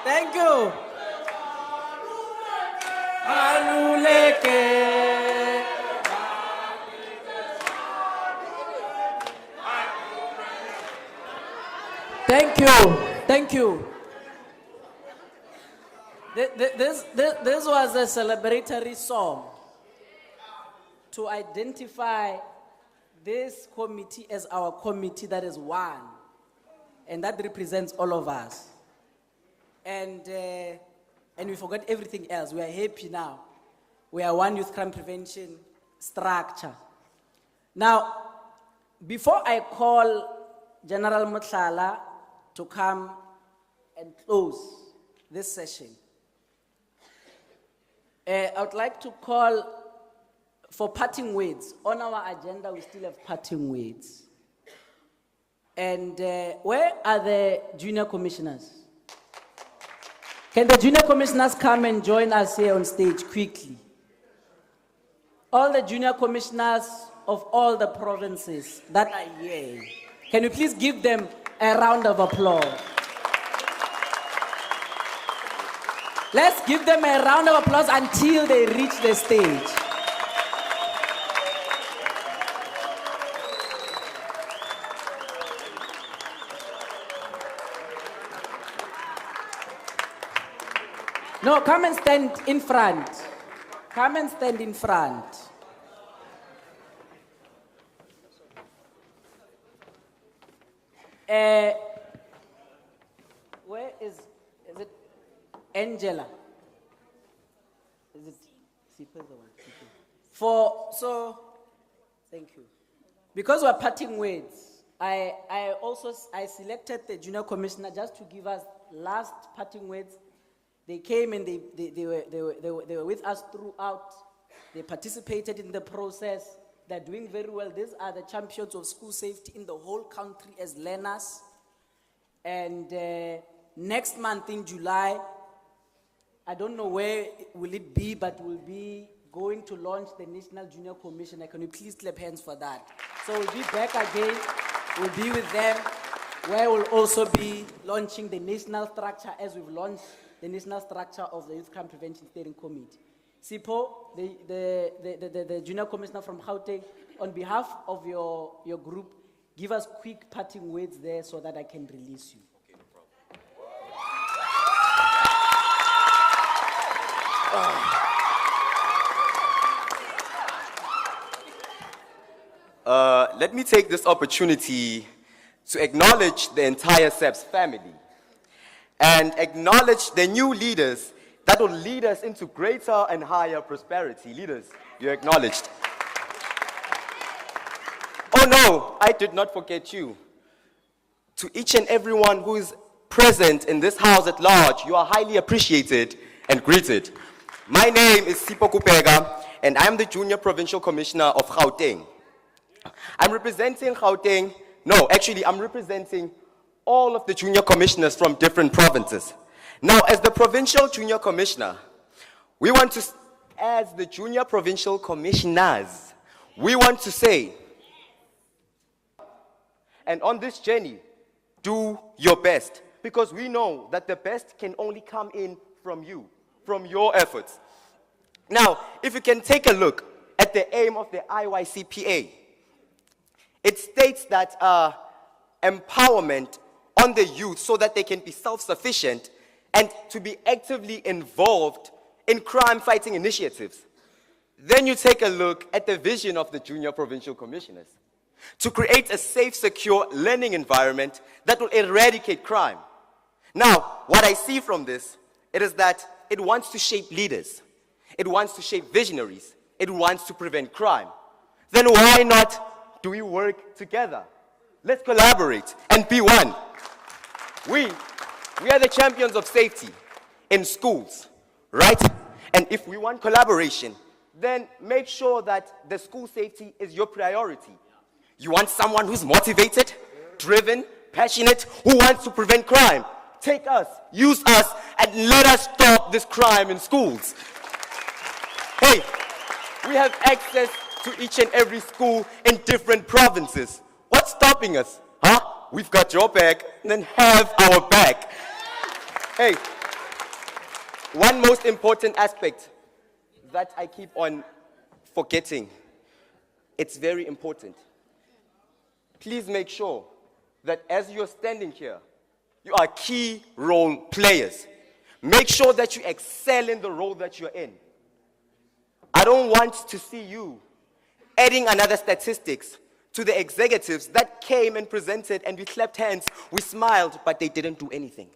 Thank you. Maluleke. Thank you. Thank you. This was a celebratory song to identify this committee as our committee that is one and that represents all of us. And we forgot everything else. We are happy now. We are one youth crime prevention structure. Now, before I call General Mutlala to come and close this session, I would like to call for parting words. On our agenda, we still have parting words. And where are the junior commissioners? Can the junior commissioners come and join us here on stage quickly? All the junior commissioners of all the provinces that are here, can you please give them a round of applause? Let's give them a round of applause until they reach the stage. No, come and stand in front. Come and stand in front. Where is it Angela? Is it Sipe's the one? Thank you. Because we're parting words, I selected the junior commissioner just to give us last parting words. They came and they were with us throughout. They participated in the process. They're doing very well. These are the champions of school safety in the whole country as learners. And next month in July, I don't know where will it be, but we'll be going to launch the National Junior Commission. Can you please clap hands for that? So we'll be back again. We'll be with them, where we'll also be launching the national structure as we've launched the national structure of the Youth Crime Prevention Steering Committee. Sipo, the junior commissioner from Gauteng, on behalf of your group, give us quick parting words there so that I can release you. Okay, no problem. Let me take this opportunity to acknowledge the entire SAPS family and acknowledge the new leaders that will lead us into greater and higher prosperity. Leaders, you're acknowledged. Oh no, I did not forget you. To each and everyone who is present in this house at large, you are highly appreciated and greeted. My name is Sipo Kupega, and I am the Junior Provincial Commissioner of Gauteng. I'm representing Gauteng. No, actually, I'm representing all of the junior commissioners from different provinces. Now, as the provincial junior commissioner, we want to, as the junior provincial commissioners, we want to say, and on this journey, do your best, because we know that the best can only come in from you, from your efforts. Now, if you can take a look at the aim of the IYCPA, it states that empowerment on the youth so that they can be self-sufficient and to be actively involved in crime-fighting initiatives. Then you take a look at the vision of the junior provincial commissioners to create a safe, secure learning environment that will eradicate crime. Now, what I see from this, it is that it wants to shape leaders. It wants to shape visionaries. It wants to prevent crime. Then why not do we work together? Let's collaborate and be one. We are the champions of safety in schools, right? And if we want collaboration, then make sure that the school safety is your priority. You want someone who's motivated, driven, passionate, who wants to prevent crime. Take us, use us, and let us stop this crime in schools. Hey, we have access to each and every school in different provinces. What's stopping us? Huh? We've got your back, then have our back. Hey, one most important aspect that I keep on forgetting, it's very important. Please make sure that as you're standing here, you are key role players. Make sure that you excel in the role that you're in. I don't want to see you adding another statistics to the executives that came and presented and we clapped hands, we smiled, but they didn't do anything.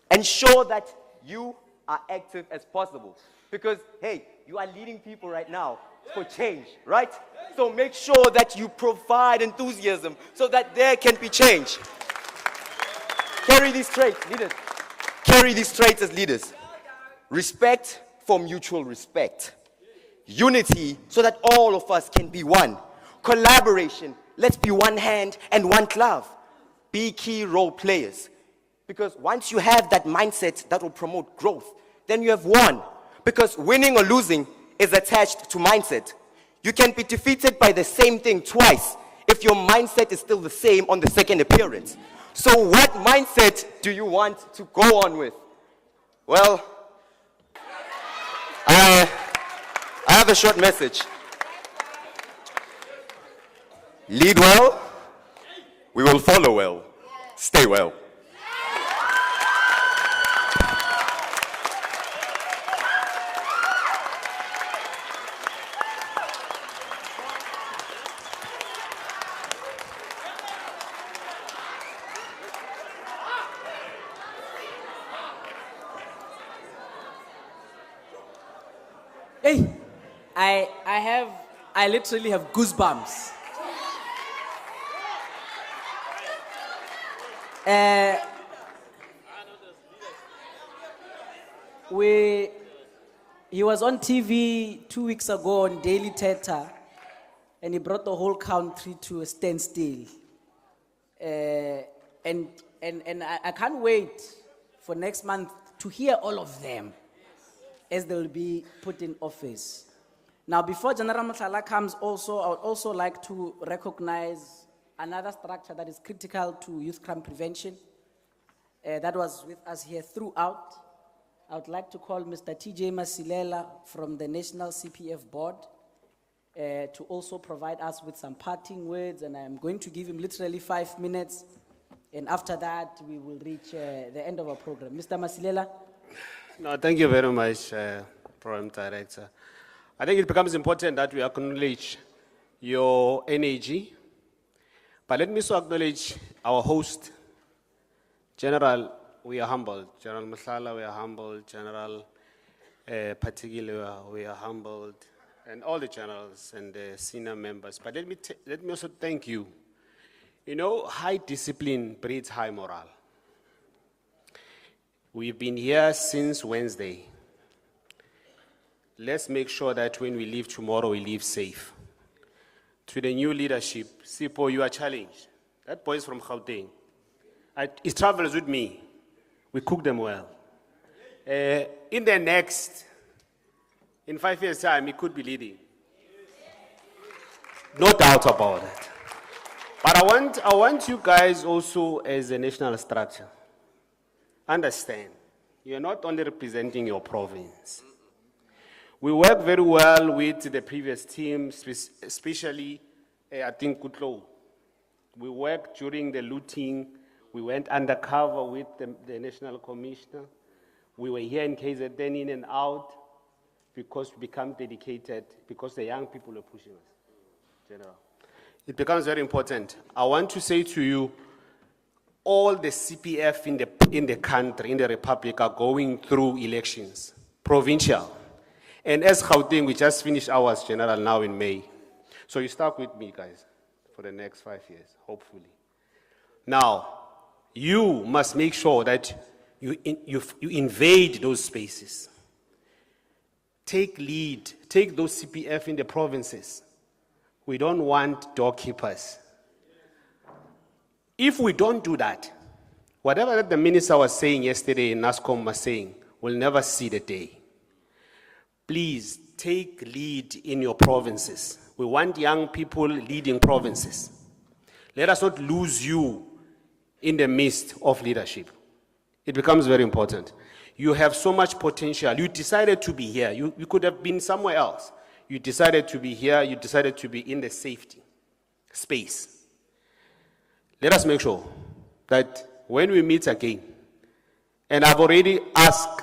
Ensure that you are active as possible. Because, hey, you are leading people right now for change, right? So make sure that you provide enthusiasm so that there can be change. Carry these traits, leaders. Carry these traits as leaders. Respect for mutual respect. Unity so that all of us can be one. Collaboration. Let's be one hand and one glove. Be key role players. Because once you have that mindset that will promote growth, then you have won. Because winning or losing is attached to mindset. You can be defeated by the same thing twice if your mindset is still the same on the second appearance. So what mindset do you want to go on with? Well, I have a short message. Lead well, we will follow well. Stay well. Hey, I literally have goosebumps. He was on TV 2 weeks ago on Daily Theatre, and he brought the whole country to a standstill. And I can't wait for next month to hear all of them as they will be put in office. Now, before General Mhlala comes also, I would also like to recognize another structure that is critical to youth crime prevention that was with us here throughout. I would like to call Mr. TJ Masilela from the National CPF Board to also provide us with some parting words, and I'm going to give him literally 5 minutes, and after that we will reach the end of our program. Mr. Masilela. No, thank you very much, Program Director. I think it becomes important that we acknowledge your energy, but let me also acknowledge our host, General. We are humbled. General Mhlala, we are humbled. General Particular, we are humbled, and all the generals and the senior members. But let me also thank you. You know, high discipline breeds high morale. We've been here since Wednesday. Let's make sure that when we leave tomorrow, we leave safe. To the new leadership, Sipho, you are challenged. That boy is from Gauteng. He travels with me. We cook them well. In 5 years' time, he could be leading. No doubt about it. But I want you guys also as a national structure, understand, you're not only representing your province. We work very well with the previous team, especially, I think, Kutlo. We worked during the looting. We went undercover with the National Commissioner. We were here in KZN in and out. because we become dedicated, because the young people are pushing us. General. It becomes very important. I want to say to you, all the CPF in the country, in the Republic, are going through elections, provincial. And as Gauteng, we just finished ours, General, now in May. So you stuck with me, guys, for the next 5 years, hopefully. Now, you must make sure that you invade those spaces. Take lead, take those CPF in the provinces. We don't want doorkeepers. If we don't do that, whatever that the minister was saying yesterday in NASCOM was saying, will never see the day. Please take lead in your provinces. We want young people leading provinces. Let us not lose you in the midst of leadership. It becomes very important. You have so much potential. You decided to be here. You could have been somewhere else. You decided to be here. You decided to be in the safety space. Let us make sure that when we meet again, and I've already asked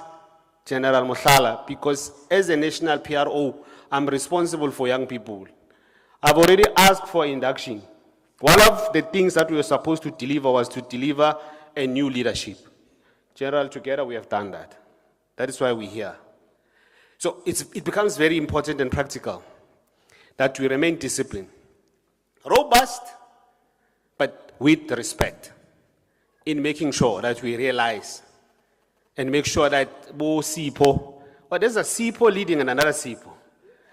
General Mohlala, because as a national PRO, I'm responsible for young people. I've already asked for induction. One of the things that we were supposed to deliver was to deliver a new leadership. General, together we have done that. That is why we're here. So it becomes very important and practical that we remain disciplined, robust, but with respect, in making sure that we realize and make sure that Bo Sipo, but there's a Sipo leading and another Sipo.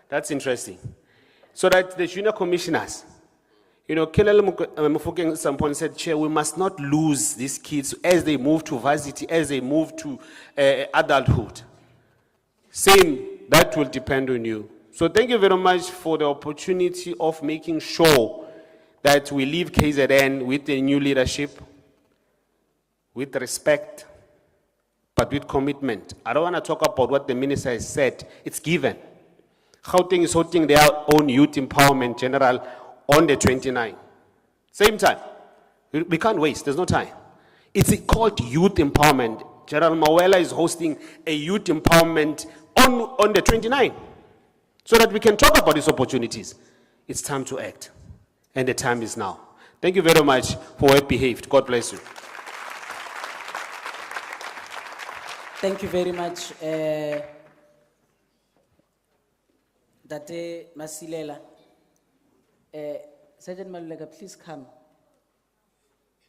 That's interesting. So that the junior commissioners, Kelele Mufokeng Sampon said, Chair, we must not lose these kids as they move to varsity, as they move to adulthood. Same, that will depend on you. So thank you very much for the opportunity of making sure that we leave KZN with a new leadership, with respect, but with commitment. I don't want to talk about what the minister has said. It's given. Gauteng is holding their own youth empowerment general on the 29th. Same time. We can't waste, there's no time. It's called youth empowerment. General Mawela is hosting a youth empowerment on the 29th, so that we can talk about these opportunities. It's time to act, and the time is now. Thank you very much for well behaved. God bless you. Thank you very much, Date Masilela. Sergeant Malulega, please come.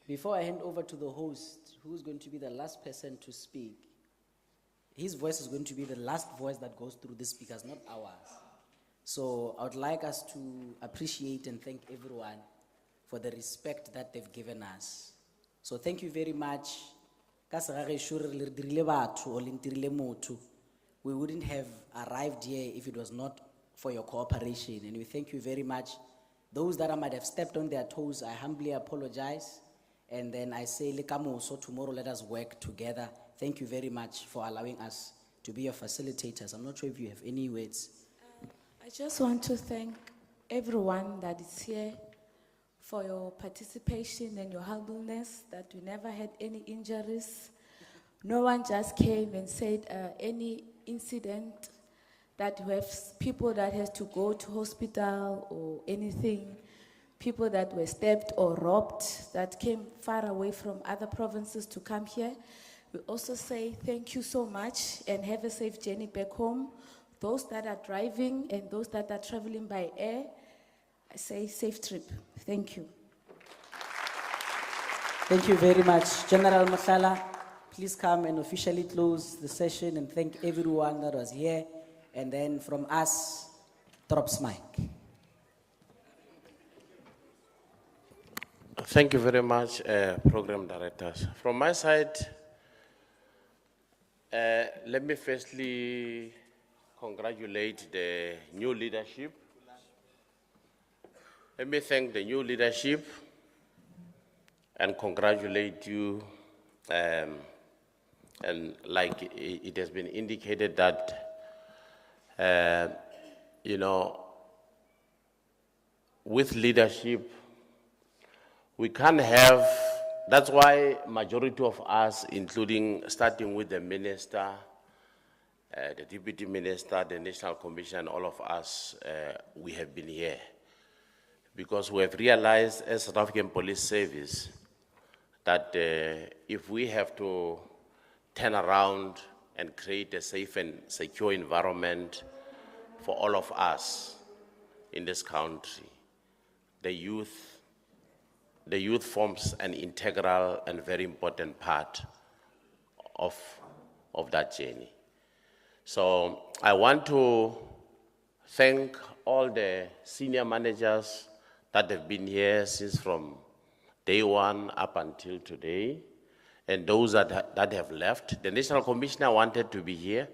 Before I hand over to the host, who's going to be the last person to speak, his voice is going to be the last voice that goes through the speakers, not ours. So I would like us to appreciate and thank everyone for the respect that they've given us. So thank you very much. We wouldn't have arrived here if it was not for your cooperation, and we thank you very much. Those that I might have stepped on their toes, I humbly apologize. And then I say, so tomorrow let us work together. Thank you very much for allowing us to be your facilitators. I'm not sure if you have any words. I just want to thank everyone that is here for your participation and your humbleness, that we never had any injuries. No one just came and said any incident that we have people that has to go to hospital or anything, people that were stabbed or robbed that came far away from other provinces to come here. We also say thank you so much and have a safe journey back home. Those that are driving and those that are traveling by air, I say safe trip. Thank you. Thank you very much. General Mohlala, please come and officially close the session and thank everyone that was here. And then from us, drops mic. Thank you very much, program directors. From my side, let me firstly congratulate the new leadership. Let me thank the new leadership and congratulate you. And like it has been indicated that, with leadership, we can't have, that's why majority of us, including starting with the minister the Deputy Minister, the National Commission, all of us, we have been here. Because we have realized as South African Police Service that if we have to turn around and create a safe and secure environment for all of us in this country, the youth forms an integral and very important part of that journey. So I want to thank all the senior managers that have been here since from day one up until today, and those that have left. The National Commissioner wanted to be here,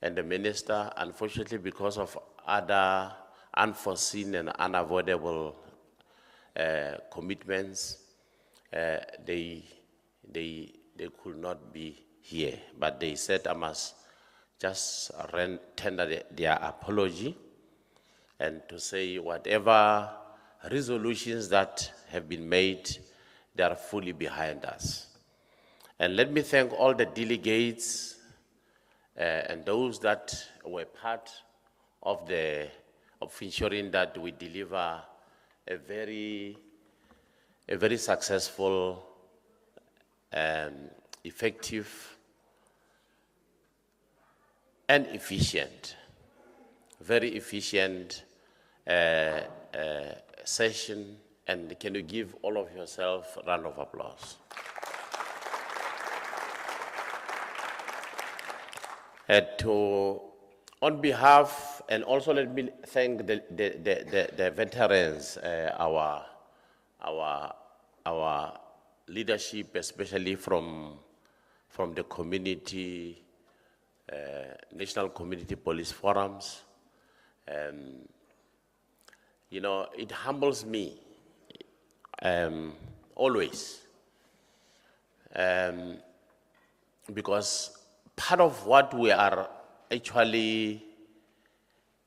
and the Minister, unfortunately, because of other unforeseen and unavoidable commitments, they could not be here. But they said I must just tender their apology and to say whatever resolutions that have been made, they are fully behind us. And let me thank all the delegates and those that were part of ensuring that we deliver a very successful, effective, and efficient, very efficient session. And can you give all of yourself a round of applause? On behalf, and also let me thank the veterans, our leadership, especially from the community, National Community Police Forums. You know, it humbles me always, because part of what we are actually,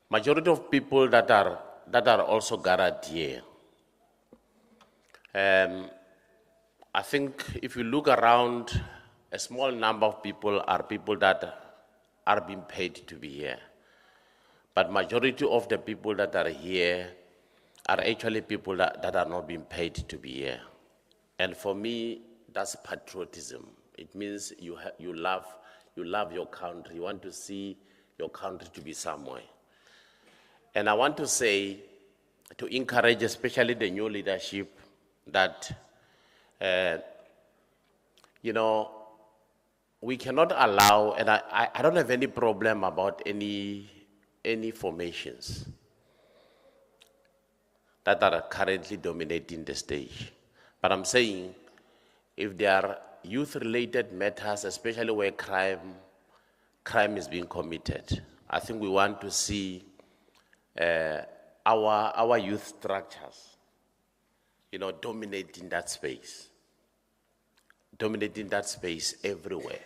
majority of people that are also gathered here, I think if you look around, a small number of people are people that are being paid to be here. But majority of the people that are here are actually people that are not being paid to be here. And for me, that's patriotism. It means you love your country. You want to see your country to be somewhere. And I want to say, to encourage especially the new leadership, that, you know, we cannot allow, and I don't have any problem about any formations that are currently dominating the stage. But I'm saying, if there are youth-related matters, especially where crime is being committed, I think we want to see our youth structures, you know, dominating that space everywhere.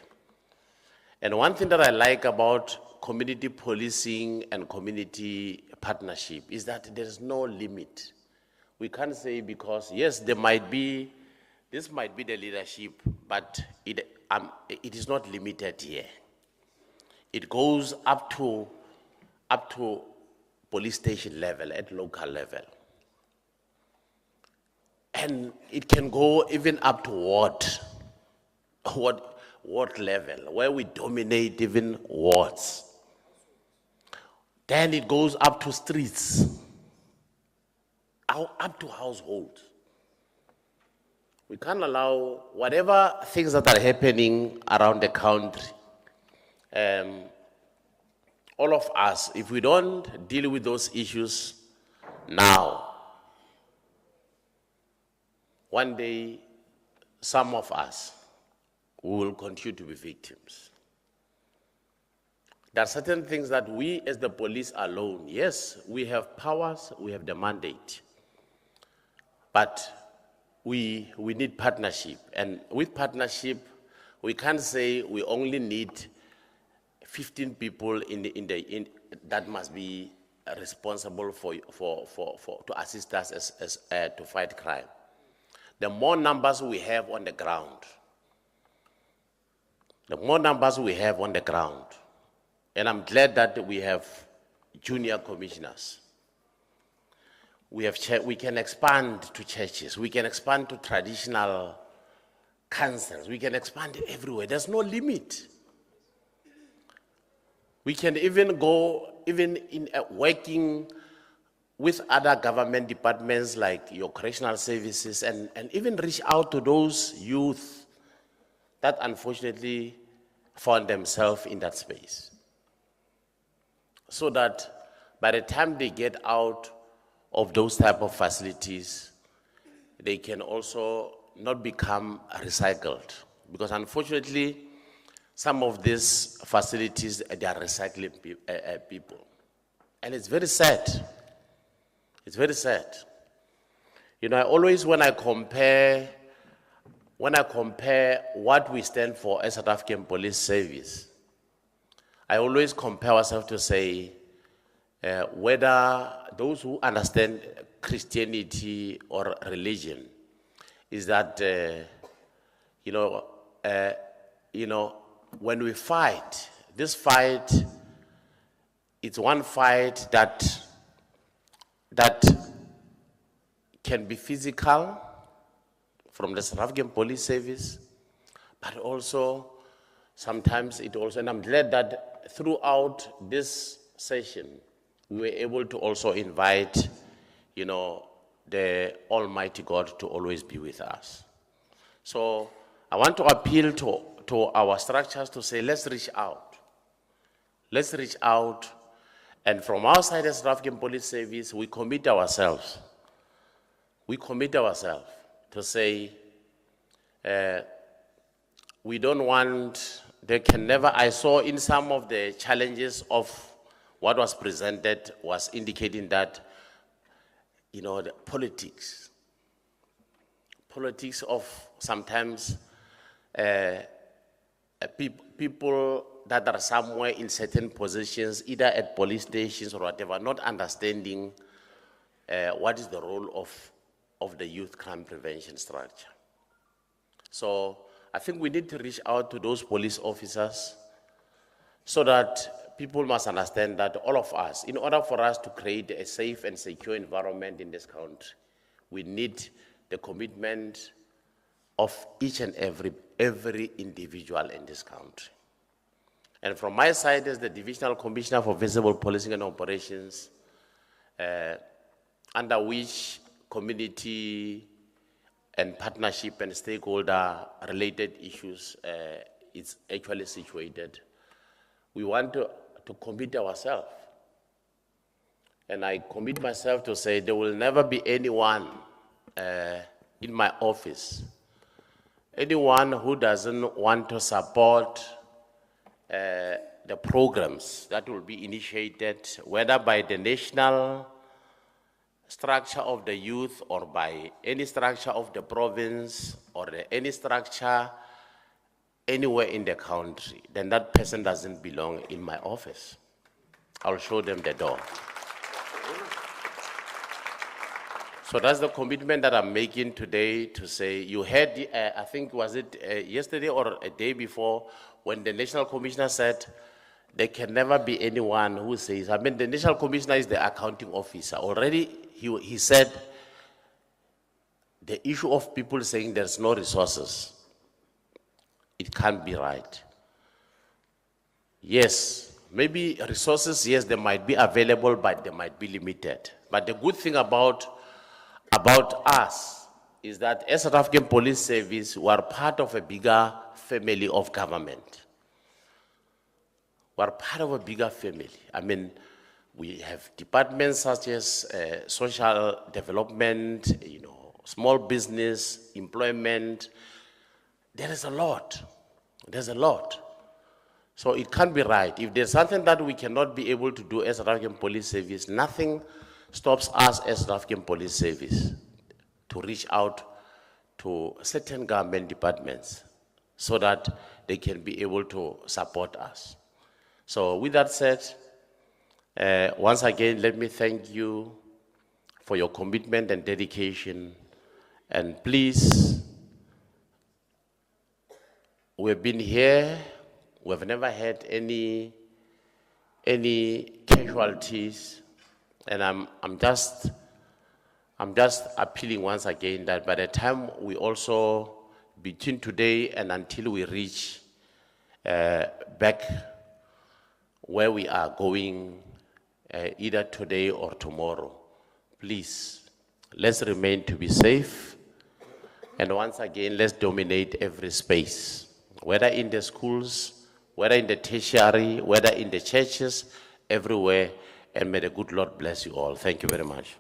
And one thing that I like about community policing and community partnership is that there is no limit. We can't say because, yes, this might be the leadership, but it is not limited here. It goes up to police station level, at local level. And it can go even up to ward level, where we dominate even wards. Then it goes up to streets, up to households. We can't allow whatever things that are happening around the country. All of us, if we don't deal with those issues now, one day, some of us will continue to be victims. There are certain things that we as the police alone, yes, we have powers, we have the mandate, but we need partnership. And with partnership, we can't say we only need 15 people that must be responsible to assist us as to fight crime. The more numbers we have on the ground, And I'm glad that we have junior commissioners. We can expand to churches, we can expand to traditional councils, we can expand everywhere. There's no limit. We can even go, even in working with other government departments like your correctional services and even reach out to those youth that unfortunately found themselves in that space. So that by the time they get out of those type of facilities, they can also not become recycled. Because unfortunately, some of these facilities, they are recycling people. And it's very sad. It's very sad. You know, I always, when I compare what we stand for as South African Police Service, I always compare ourselves to say, whether those who understand Christianity or religion, is that, when we fight, this fight, it's one fight that can be physical from the South African Police Service, but also sometimes it also, and I'm glad that throughout this session, we were able to also invite, the Almighty God to always be with us. So I want to appeal to our structures to say, let's reach out. Let's reach out. And from our side as South African Police Service, we commit ourselves. We commit ourselves to say, we don't want, they can never, I saw in some of the challenges of what was presented was indicating that, the politics of sometimes people that are somewhere in certain positions, either at police stations or whatever, not understanding what is the role of the youth crime prevention structure. So I think we need to reach out to those police officers so that people must understand that all of us, in order for us to create a safe and secure environment in this country, we need the commitment of each and every individual in this country. And from my side as the Divisional Commissioner for Visible Policing and Operations, under which community and partnership and stakeholder-related issues is actually situated, we want to commit ourselves. And I commit myself to say there will never be anyone in my office, anyone who doesn't want to support the programs that will be initiated, whether by the national structure of the youth or by any structure of the province or any structure anywhere in the country, then that person doesn't belong in my office. I'll show them the door. So that's the commitment that I'm making today to say, you heard, I think, was it yesterday or a day before, when the National Commissioner said, there can never be anyone who says, the National Commissioner is the accounting officer. Already, he said, the issue of people saying there's no resources, it can't be right. Yes, maybe resources, yes, they might be available, but they might be limited. But the good thing about us is that as South African Police Service, we are part of a bigger family of government. We are part of a bigger family. We have departments such as social development, small business, employment. There is a lot. There's a lot. So it can't be right. If there's something that we cannot be able to do as South African Police Service, nothing stops us as South African Police Service to reach out to certain government departments so that they can be able to support us. So with that said, once again, let me thank you for your commitment and dedication. And please, we've been here, we've never had any any casualties, and I'm just appealing once again that by the time we also, between today and until we reach back where we are going, either today or tomorrow, please, let's remain to be safe. And once again, let's dominate every space, whether in the schools, whether in the tertiary, whether in the churches, everywhere. And may the good Lord bless you all. Thank you very much.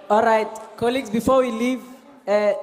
All right, colleagues, before we leave,